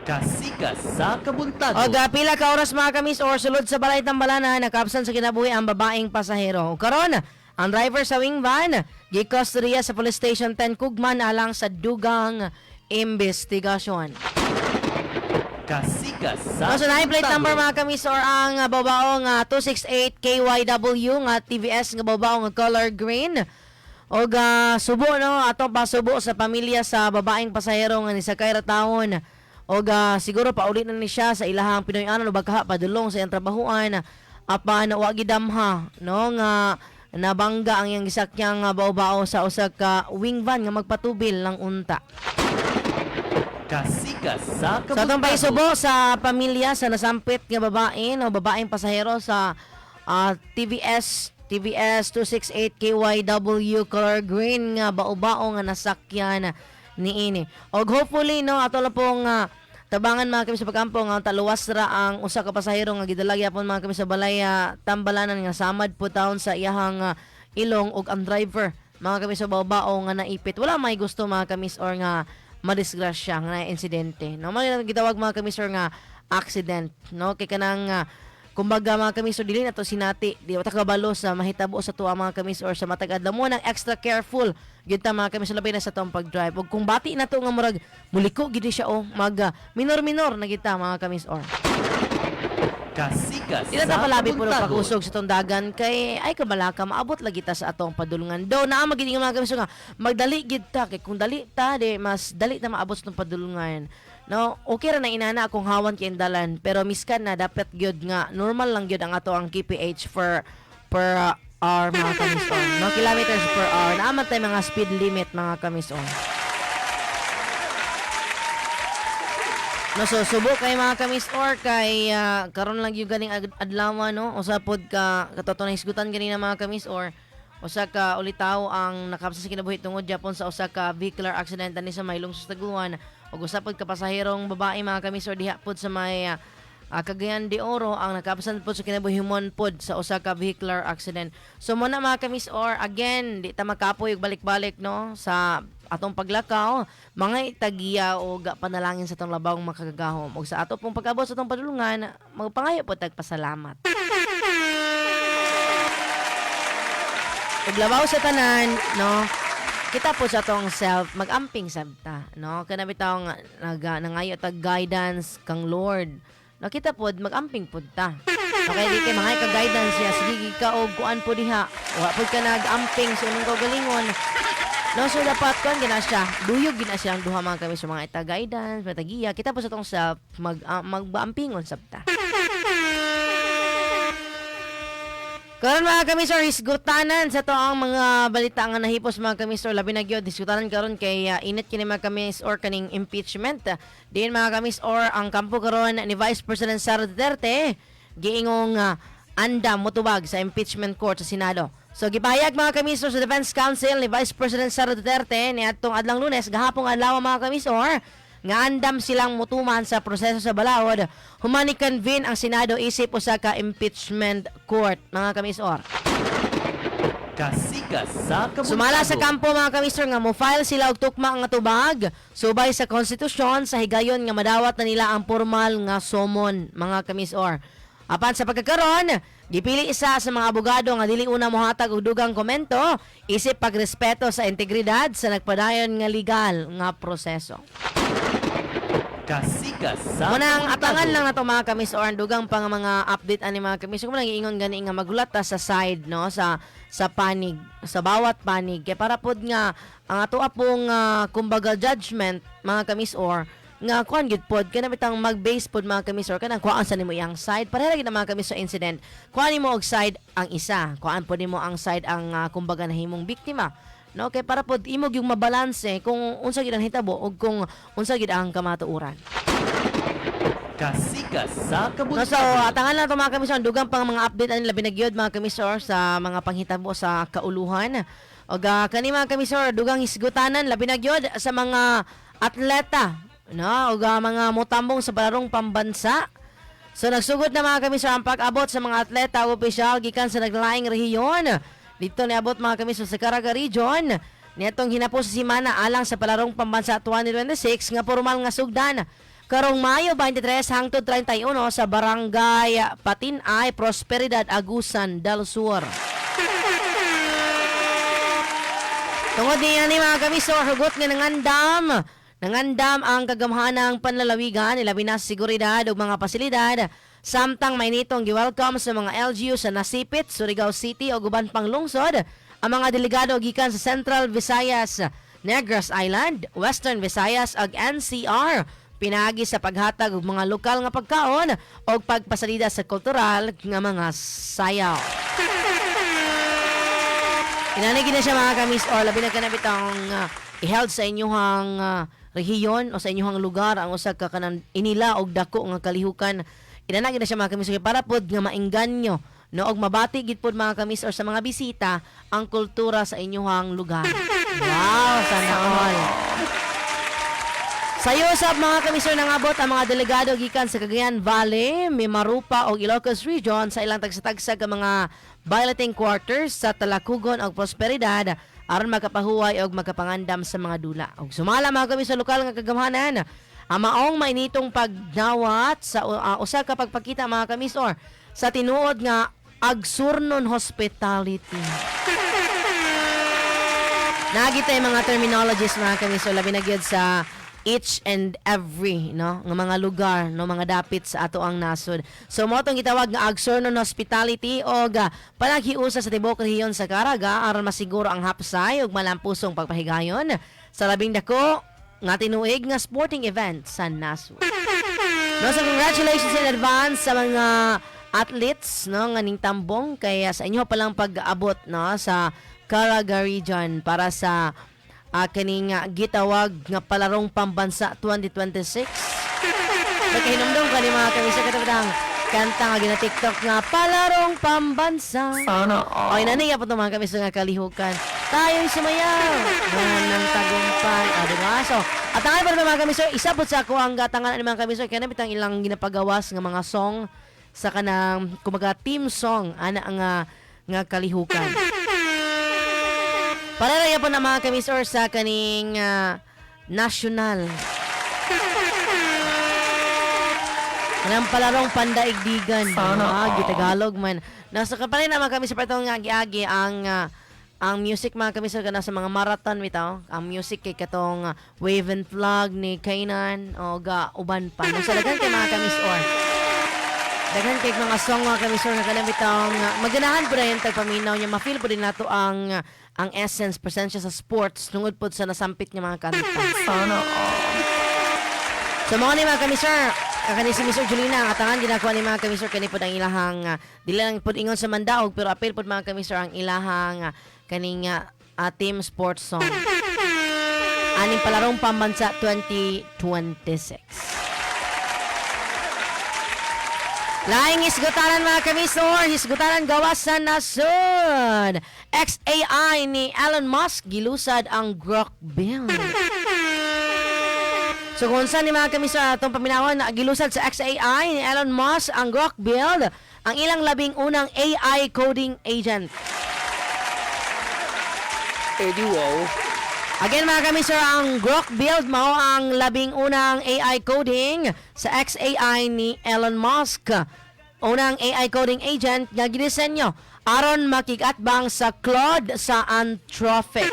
Speaker 1: Kasikas sa Kabuntagon.
Speaker 7: O pila ka oras mga kamis or sulod sa balay tambalana nakapsan sa kinabuhi ang babaeng pasahero. O karon ang driver sa wing van gikustodiya sa Police Station 10 Kugman alang sa dugang investigasyon.
Speaker 1: Kasikas sa
Speaker 7: So, plate number mga kamis or ang babao nga 268 KYW nga TVS nga babao nga color green. O subo no ato pa subo sa pamilya sa babaeng pasahero nga ni sakay ra taon. O siguro paulit na ni siya sa ilahang Pinoy-anon o bagha padulong sa iyang trabahuan apan wa gidamha no nga nabangga ang iyang gisakyang bao-bao sa usa ka wing van nga magpatubil ng unta.
Speaker 1: Kasikas sa Kabuntagon.
Speaker 7: Sa itong paisubo sa pamilya sa nasampit nga babae o babaeng pasahero sa TVS 268 KYW color green nga bao-bao nga nasakyan ni ini. Og hopefully no ato lang pong tabangan mga kami sa pag-ampo nga taluwas ra ang usa ka pasahero nga gidala gyapon mga kami sa balay tambalanan nga samad po taon sa iyahang ilong ug ang driver mga kamis or bao nga naipit. Wala may gusto mga kamis or nga madisgrasya nga insidente. No, mga gitawag mga kamis or nga accident, no? Kay kanang kumbaga mga kamis or dili na to sinati, di ta kabalo sa mahitabo sa tuwa mga kamis or sa matag adlaw mo nang extra careful gyud ta mga kamis labi na sa tong pag-drive. Ug kung bati na to nga murag muliko gid siya mag minor-minor na kita mga kamis or
Speaker 1: Kasikas
Speaker 7: Dili ta palabi puno pag-usog sa tong dagan kay ay kabalaka maabot lagi ta sa atong padulungan. Do na magiging mga kamis nga magdali gid ta kay kung dali ta di mas dali ta maabot sa tong padulungan. No, okay ra na inana akong hawan kay dalan pero miskan na dapat gyud nga normal lang gyud ang ato ang KPH per hour mga kamis or no kilometers per hour. Naaman tay mga speed limit mga kamis or. No, so subok kay mga kamis or kay karon lang yung galing adlaw no usa pod ka katoto na hisgutan ganina mga kamis or usa ka ulitaw ang nakapsa sa kinabuhi tungod Japon sa usa ka vehicular accident ani sa Maylong sa Taguan ug usa pod ka pasahirong babae mga kamis or diha pod sa may Cagayan de Oro ang nakapsan pod sa kinabuhimon pod sa usa ka vehicular accident. So mo na mga kamis or again di ta makapoy og balik-balik no sa atong paglakaw, mga itagiya o panalangin sa atong labawng makagagahom. O sa ato pong pag-abot sa atong padulungan, magpangayo po tagpasalamat. Paglabaw sa tanan, no, kita po sa atong self, mag-amping sabta, no, kanabitaw nangayo tag guidance kang Lord. No, kita po, mag-amping po ta. Okay, di kay mga ka-guidance niya, sige ka o kuan po diha. Wa po ka nag-amping sa unong kaugalingon. No, so dapat kuan gina siya, duyog gina siya ang duha mga kami sa mga ita-guidance, matagiya. Kita po sa tong self, mag-ampingon sabta. Karon mga kami sir, hisgutanan sa to ang mga balita nga nahipos mga kami sir, labi na gyud hisgutanan karon kay init kini mga kami or kaning impeachment. Diin mga kami or ang kampo karon ni Vice President Sara Duterte giingong andam motubag sa impeachment court sa Senado. So gipahayag mga kamisor sa Defense Council ni Vice President Sara Duterte ni atong adlang Lunes gahapon adlaw mga kamisor nga andam silang mutuman sa proseso sa balaod human ni-convene ang Senado isip usa ka impeachment court mga kamisor.
Speaker 1: Kasikas sa kabuntagon.
Speaker 7: Sumala sa kampo mga kamisor nga mo-file sila og tukma nga tubag subay sa konstitusyon sa higayon nga madawat na nila ang formal nga somon mga kamisor. Apan sa pagkakaron, gipili isa sa mga abogado nga dili una mohatag og dugang komento isip pagrespeto sa integridad sa nagpadayon nga legal nga proseso.
Speaker 1: Kasikas sa
Speaker 7: Munang atangan lang nato mga kamis or dugang pang mga update ani mga kamis. Kung nang-iingon gani nga magulat ta sa side no sa panig, sa bawat panig kay para pod nga ang ato apong kumbaga judgment mga kamis or nga kuan gid pod kana bitang mag-base pod mga kamisor kanang kuan sa nimo iyang side pareha gid mga kamis sa incident kuan nimo og side ang isa kuan pod nimo ang side ang kumbaga nahimong biktima no kay para pod imo yung mabalanse kung unsa gid ang hitabo ug kung unsa gid ang kamatuoran.
Speaker 1: Kasikas sa kabuntagon.
Speaker 7: No, so atangan lang to mga kamisor dugang pang mga update ani labi nagyod mga kamisor sa mga panghitabo sa kauluhan og kani mga kamisor dugang hisgutanan labi nagyod sa mga atleta no, o mga mutambong sa palarong pambansa. So nagsugod na mga kamisor ang pag-abot sa mga atleta o opisyal gikan sa naglaing rehiyon. Dito niabot mga kamisor sa Caraga Region. Nitong hinapos sa simana alang sa palarong pambansa 2026 nga formal nga sugdan. Karong Mayo 23 hangtod 31 sa Barangay Patinay, Prosperidad, Agusan del Sur. Tungod niya ni mga kamisor hugot nga nangandam ang kagamhanang panlalawigan, ilabi na sa seguridad o mga pasilidad. Samtang may nitong gi-welcome sa mga LGU sa Nasipit, Surigao City o guban pang lungsod, ang mga delegado gikan sa Central Visayas, Negros Island, Western Visayas ug NCR. Pinagi sa paghatag og mga lokal nga pagkaon o pagpasalida sa kultural nga mga sayaw. Inanigi na siya mga kamis or labi na kanabitang i-held sa inyong rehiyon o sa inyong lugar ang usa ka kanang inila og dako nga kalihukan. Inanagi na siya mga kamis para pod nga maingganyo no og mabati gid pod mga kamis or sa mga bisita ang kultura sa inyong lugar. Wow, sana all. Sayo usab mga kamisor nangabot ang mga delegado gikan sa Cagayan Valley, Mimarupa ug Ilocos Region sa ilang tagsa-tagsa ka mga violating quarters sa Talakugon ug Prosperidad aron makapahuway og makapangandam sa mga dula. Ug sumala mga kamisor lokal nga kagamhanan ang maong mainitong pagdawat sa usa ka pagpakita mga kamisor sa tinuod nga Agsurnon Hospitality. Nagitay mga terminologies mga kamisor labi na gyud sa each and every no nga mga lugar no mga dapit sa ato ang nasod. So mo tong gitawag nga Agsurnon Hospitality o panaghiusa sa tibuok rehiyon sa Caraga aron masiguro ang hapsay ug malampusong pagpahigayon sa labing dako nga tinuig nga sporting event sa nasod. No, so congratulations in advance sa mga athletes no nga ning tambong kaya sa inyo pa lang pag-abot no sa Caraga region para sa kaning gitawag nga palarong pambansa 2026. Pagkahinumdum ka ni mga kamisor katapang kanta nga gina-TikTok nga palarong pambansa. Sana all. Ay naniya po itong mga kamisor nga kalihukan. Tayo'y sumayaw ng tagumpay. Diba? So, at ang pa mga kamisor, isa po sa ako ang gatangan ng mga kamisor kaya nabitang ilang ginapagawas nga mga song sa kanang kumaga team song ana nga kalihukan. Pararaya po na mga kamisor sa kaning national. Kanang palarong pandaigdigan. Gitagalog man. Nasa kapanin na mga kamisor pa itong agi-agi ang music mga kamisor ka na sa mga marathon bitaw. Ang music kay katong Wave and Flag ni Kainan o uban pa. Nasa dagan kay mga kamisor. Daghan kay mga song mga kamisor na kanabitang maganahan po na yung tagpaminaw niya. Ma-feel po din nato ang essence, presensya sa sports tungod po sa nasampit niya mga kanta. Sana so mga ni mga kamisor, kani si Mr. Julina, ang atangan ginakuha ni mga kamisor kani po ang ilahang dili lang po ingon sa mandaog pero apil po mga kamisor ang ilahang kaning team sports song. Aning palarong pambansa 2026. Laing hisgutanan mga kamisor, hisgutanan gawas sa nasod. XAI ni Elon Musk gilusad ang Grok Bill. So kung saan ni mga kamisor atong paminawon na gilusad sa XAI ni Elon Musk ang Grok Bill, ang ilang labing unang AI coding agent. Wow. Again mga kamisor, ang Grok Build mao ang labing unang AI coding sa XAI ni Elon Musk. Unang AI coding agent nga gidisenyo aron makikatbang sa Claude sa Anthropic.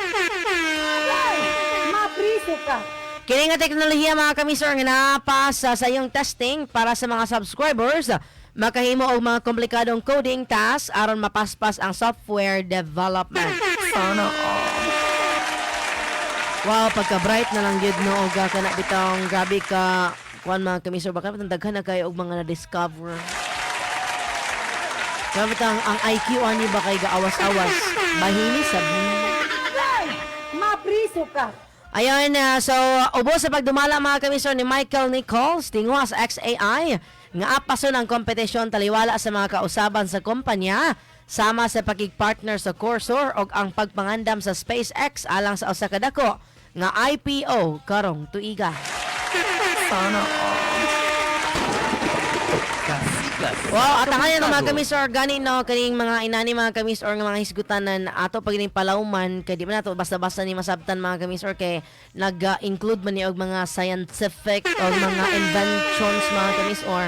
Speaker 7: Mapriso ka. Kini nga teknolohiya mga kamisor nga napas sa sayong testing para sa mga subscribers makahimo og mga komplikadong coding tasks aron mapaspas ang software development. Sana wow, pagka-bright na lang yun, no? Oga ka na bitang grabe ka. Kuan mga kamisor, baka bitang daghan na kayo og mga na-discover. Grabe bitang ang IQ ani ba kay gaawas-awas. Mahini sabi. Mapriso ka. Ayan, so ubos sa pagdumala mga kamisor ni Michael Nichols, tingwa sa XAI, nga apason ang kompetisyon taliwala sa mga kausaban sa kumpanya, sama sa pakigpartner sa Cursor o ang pagpangandam sa SpaceX alang sa usa ka dako nga IPO karong tuiga. Sana wow, at ang ngayon mga kamisor gani no kaning mga inani mga kamisor nga mga hisgutanan ato pag ining palawman kay di man nato basta-basta ni masabtan mga kamisor kay nag-include man ni og mga scientific o mga inventions mga kamisor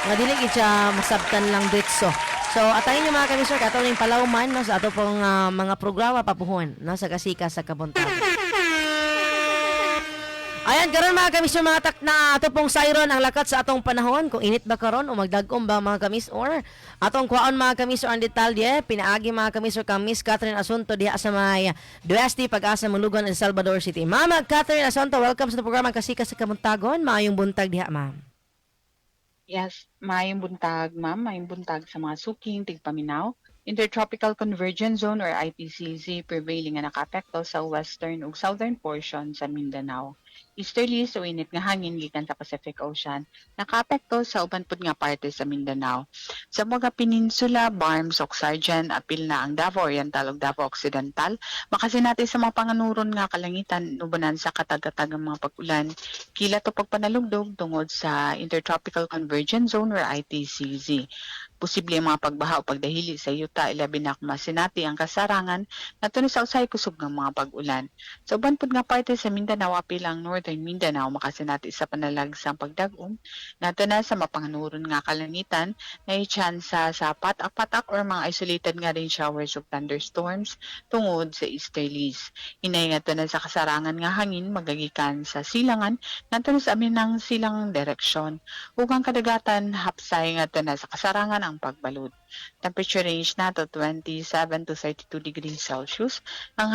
Speaker 7: nga dili gid siya masabtan lang ditso. So atayin niyo mga kamisor kato ning palawman no sa ato pong mga programa papuhon no sa kasika sa Kabuntagon. Ayan, karon mga kamisor, mga takna ato pong sayron ang lakat sa atong panahon. Kung init ba karon o magdagom ba mga kamisor? Atong kwaon mga kamisor ang detalye. Pinaagi mga kamisor kang Miss Catherine Asunto diha sa may Dueste, Pag-asa, Mulugon, El Salvador City. Mama Catherine Asunto, welcome sa programa Kasika sa Kabuntagon. Maayong buntag diha, ma'am.
Speaker 5: Yes, maayong buntag, ma'am. Maayong buntag sa mga suking tigpaminaw. Intertropical Convergence Zone or IPCZ prevailing nga nakaapekto sa western ug southern portion sa Mindanao. easterlies o init nga hangin gikan sa Pacific Ocean nakaapekto sa uban pud nga parte sa Mindanao. Sa mga peninsula, Barms ug Sargent apil na ang Davao Oriental ug Davao Occidental makasinati sa mga panganuron nga kalangitan nubanan sa katag-katag nga mga pag-ulan kilat o pagpanalugdog tungod sa Intertropical Convergence Zone or ITCZ. Posible ang mga pagbaha o pagdahili sa yuta ilabi na masinati ang kasarangan nato sa usay kusog ng mga pag-ulan. Sa uban pud nga parte sa Mindanao apil ang Northern Mindanao makasinati sa panalagsang pagdag-om nato na sa mapanganuron nga kalangitan na tsansa sa patak-patak or mga isolated nga rain showers ug thunderstorms tungod sa easterlies. Hinay nato na sa kasarangan nga hangin magagikan sa silangan nato sa amin ng silang direksyon. Ug ang kadagatan hapsay nato na sa kasarangan ang pagbalud. Temperature range nato 27 to 32 degrees Celsius. Ang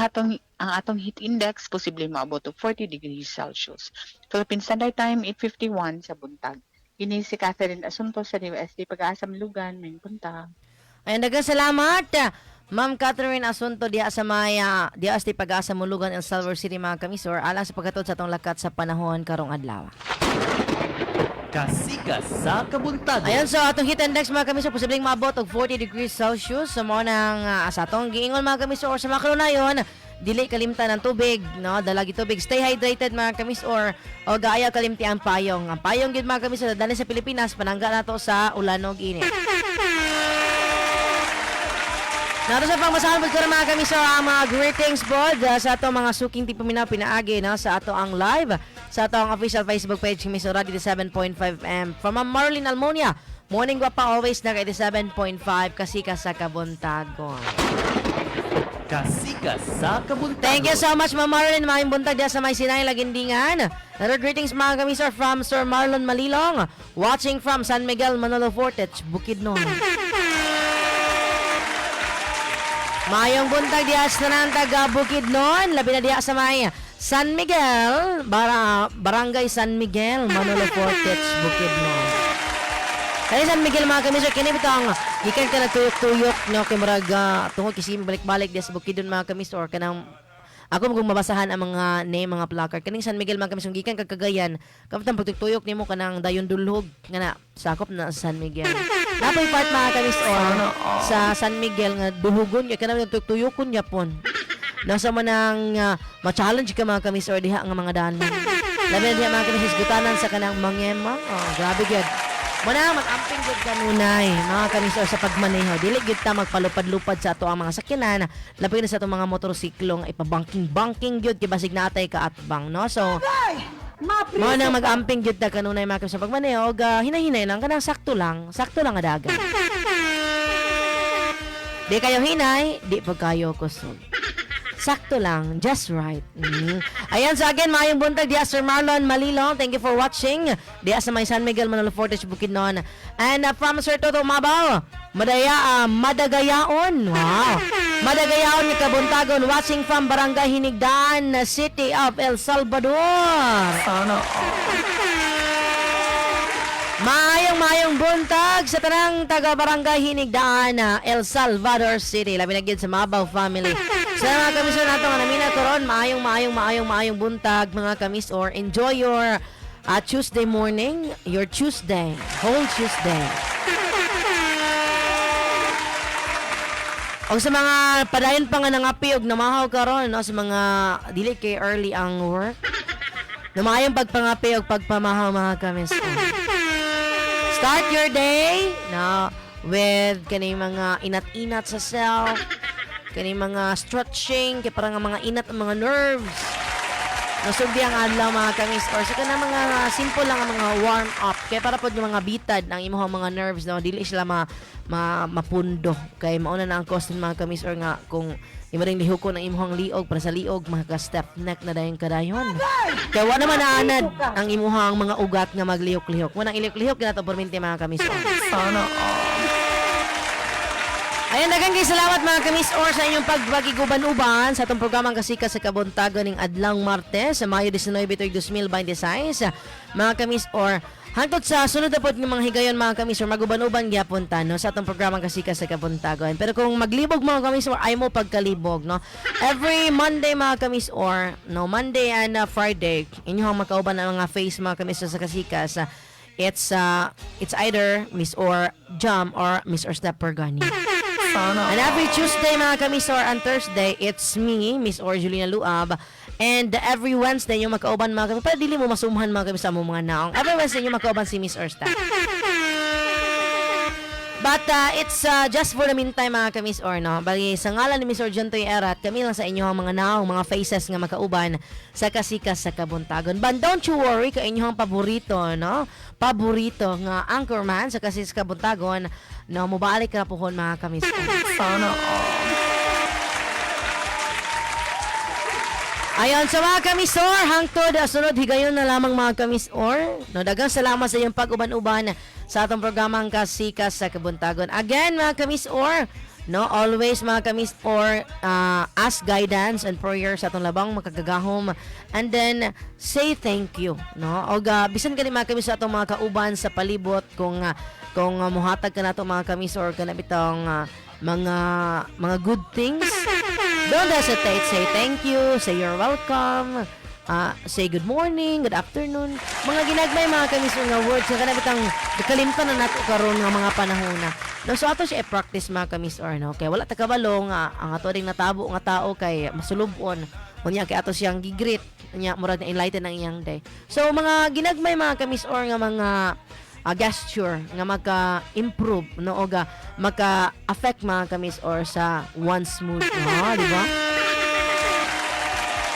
Speaker 5: atong heat index posible maabot og 40 degrees Celsius. Philippine Standard Time 8:51 sa buntag. Kini si Catherine Asunto sa DOST Pag-asa Lugan, may buntag.
Speaker 7: Ayan, daghang salamat. Ma'am Catherine Asunto diha sa Maya, diha sa Pag-asa Mulugan, El Salvador City mga kamisor, alang sa pagkatod sa atong lakat sa panahon karong adlaw.
Speaker 1: Kasika sa kabuntagon.
Speaker 7: Ayan, so atong heat index mga kamisor posibleng maabot og 40 degrees Celsius. So mo nang sa atong giingon mga kamisor sa mga kalunayon, dili kalimtan ng tubig, no? Dalagi tubig. Stay hydrated mga kamisor o gaayaw kalimti ang payong. Ang payong gid mga kamisor dali sa Pilipinas panangga nato sa ulan ug init. Nato sa pangmasahan po mga kamisor ang mga greetings po sa ato mga suking tipaminaw pinaagi no? Sa ato ang live sa ato ang official Facebook page Miss Radio 7.5 FM. From Ma'am Marlene Almonia, morning guwapa always na 87.5 kasika sa kabuntagon.
Speaker 1: Kasika sa kabuntagon.
Speaker 7: Thank you so much Ma'am Marlene, maayong buntag diya sa may Sinay Lagindingan. Another greetings mga kamisor from Sir Marlon Malilong, watching from San Miguel, Manolo Fortich, Bukidnon. Mayong buntag diya sa taga Bukidnon, labi na diya sa may San Miguel, Barangay San Miguel, Manolo Fortich, Bukidnon. Kaya San Miguel mga kamisor, kini bitang gikan ka nagtuyok-tuyok no kay murag tungod kasi balik-balik diya sa Bukidnon mga kamisor kanang ako kung mabasahan ang mga name mga placard kaning San Miguel mga kamisor gikan kag Cagayan kaptang pagtuyok nimo kanang dayon dulhog nga na sakop na San Miguel. Napoy part mga kamisor sa San Miguel nga duhugon ya kanang nagtuyokon yapon. Nasa manang ma-challenge ka mga kamisor diha nga mga dalan. Labi na diha mga kamisor gutanan sa kanang mangema. Oh, grabe gyud. Muna mag-amping gyud kanunay mga kamisor sa pagmaneho. Dili gyud ta magpalupad-lupad sa ato ang mga sakyanan. Labi na sa ato mga motorsiklo nga ipabanking-banking gyud kay basig natay ka atbang no. So mo nang mag-amping gyud ta kanunay mga kamisor sa pagmaneho og hinay-hinay lang kanang sakto lang nga dagan. Di kayo hinay, di pag kayo kusog. Sakto lang, just right. Ayan, so again, maayong buntag diya Sir Marlon Malilong. Thank you for watching. Diya sa may San Miguel, Manolo Fortich, Bukidnon. And from Sir Toto Mabaw, Madagayaon. Wow. Madagayaon ni Kabuntagon, watching from Barangay Hinigdaan, City of El Salvador. Maayong buntag sa tanang taga Barangay Hinigdaan, El Salvador City. Labi na gyud sa Mabaw family. Sa mga kamisor nato nga namina karon, maayong buntag mga kamisor. Enjoy your Tuesday morning, your Tuesday, whole Tuesday. O sa mga padayon pa nga nangapi og namahaw karon no sa mga dili kay early ang work. Namayong pagpangapi og pagpamahaw mga kamisor. Start your day na with kani mga inat-inat sa self, kani mga stretching, kay parang mga inat ang mga nerves. Nasugdi ang adlaw mga kamisor. So kana mga simple lang ang mga warm up. Kay para pod yung mga bitad ang imong mga nerves no, dili sila mapundo. Kay mauna na ang cost mga kamisor nga kung imo ring lihukon ang imong liog para sa liog maka-step neck na dayon kadayon. Kay wa naman naanad ang imong mga ugat nga maglihok-lihok. Wa nang ilihok-lihok kinato permente mga kamisor. Ayan, daghang salamat mga kamisor sa inyong pagbagiguban-uban sa atong programang Kasika sa Kabuntagon ning adlawng Martes sa Mayo 19, 2026. Mga kamisor, Hangtod sa sunod na po ng mga higayon mga kamisor, maguban-uban gyapon ta no sa atong programang Kasika sa Kabuntagon. Pero kung maglibog mga kamisor, ay mo pagkalibog no. Every Monday mga kamisor, no, Monday and Friday, inyong makauban ang mga face mga kamisor sa Kasikas. It's either Miss or Jam or Miss or Stepper Gani. And every Tuesday mga kamisor and Thursday, it's me, Miss or Julina Luab. And every Wednesday yung makauban mga kamisor, para dili mo masumhan mga kamisor sa mga naong. Every Wednesday yung makauban si Miss or Stepper. But it's just for the meantime mga kamis or no. Bali sa ngalan ni Miss Orjantoy Erat, kami lang sa inyo ang mga naong, mga faces nga makauban sa Kasikas sa Kabuntagon. But don't you worry, ka inyong paborito, no? Paborito nga anchorman sa Kasikas sa Kabuntagon, no, mubalik ka po mga kamis. Sana Ayon sa mga kamisor, hangtod sunod higayon na lamang mga kamisor. No, daghang salamat sa iyong pag-uban-uban sa atong programang Kasikas sa Kabuntagon. Again mga kamisor, no, always mga kamisor, ask guidance and prayer sa atong labang makagagahom, and then say thank you, no. Og bisan kani mga kamisor sa atong mga kauban sa palibot kung muhatag ka nato mga kamisor kana bitong mga good things. Don't hesitate, say thank you, say you're welcome, say good morning, good afternoon. Mga ginagmay mga kamisor nga words nga kanabitang kalimtan na nato karon nga mga panahon na. No, so ato siya i-practice mga kamisor, no. Kay wala ta kabalo nga ang ato ding natabo nga tao kay masulubon. Unya kay ato siyang gigreet, unya murag na enlighten ang iyang day. So mga ginagmay mga kamisor nga mga gesture nga maka-improve no o maka-affect mga kamis or sa one's mood, no, di ba?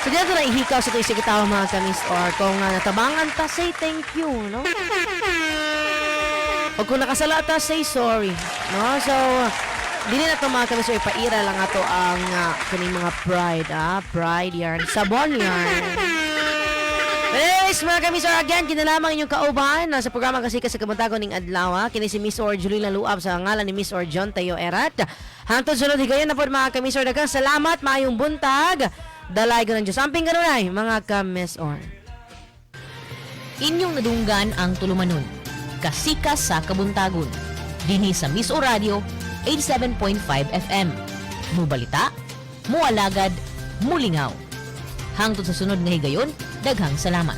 Speaker 7: So dito na ihikaw sa tuwing sikitaw mga kamis or kung natabangan ta, say thank you, no? O kung nakasala ta, say sorry, no? So dili na to mga kamis or ipaira lang ato ang kaning mga pride yarn, sabon yarn. Anyways, mga kamisor, again, kinalamang inyong kauban sa programa Kasikas sa Kabuntagon ning adlaw. Kini si Miss or Julina Luab sa ngalan ni Miss or John Tayo Erat. Hangtod sunod higayon na po mga kamisor, daghang salamat, maayong buntag. Dalay ko ng Diyos. Amping kanunay, mga kamisor.
Speaker 12: Inyong nadunggan ang tulumanon. Kasikas sa Kabuntagon. Dinhi sa Miss o Radio 87.5 FM. Mubalita, mualagad, mulingaw. Hangtod sa sunod nga higayon, daghang salamat.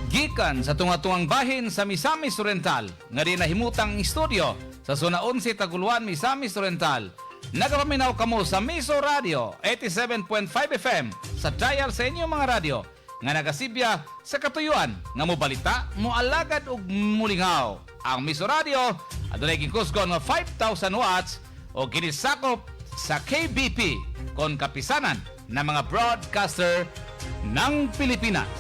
Speaker 18: Gikan sa tunga-tungang bahin sa Misamis Oriental, nga rin nahimutang studio sa Zona 11 Taguluan, Misamis Oriental. Nagapaminaw kamo sa Miso Radio 87.5 FM sa trial sa inyong mga radyo nga nagasibya sa katuyuan nga mobalita, moalagad ug mulingaw. Ang Miso Radio adunay gikusgon nga 5,000 watts o ginisakop sa KBP kon kapisanan ng mga broadcaster ng Pilipinas.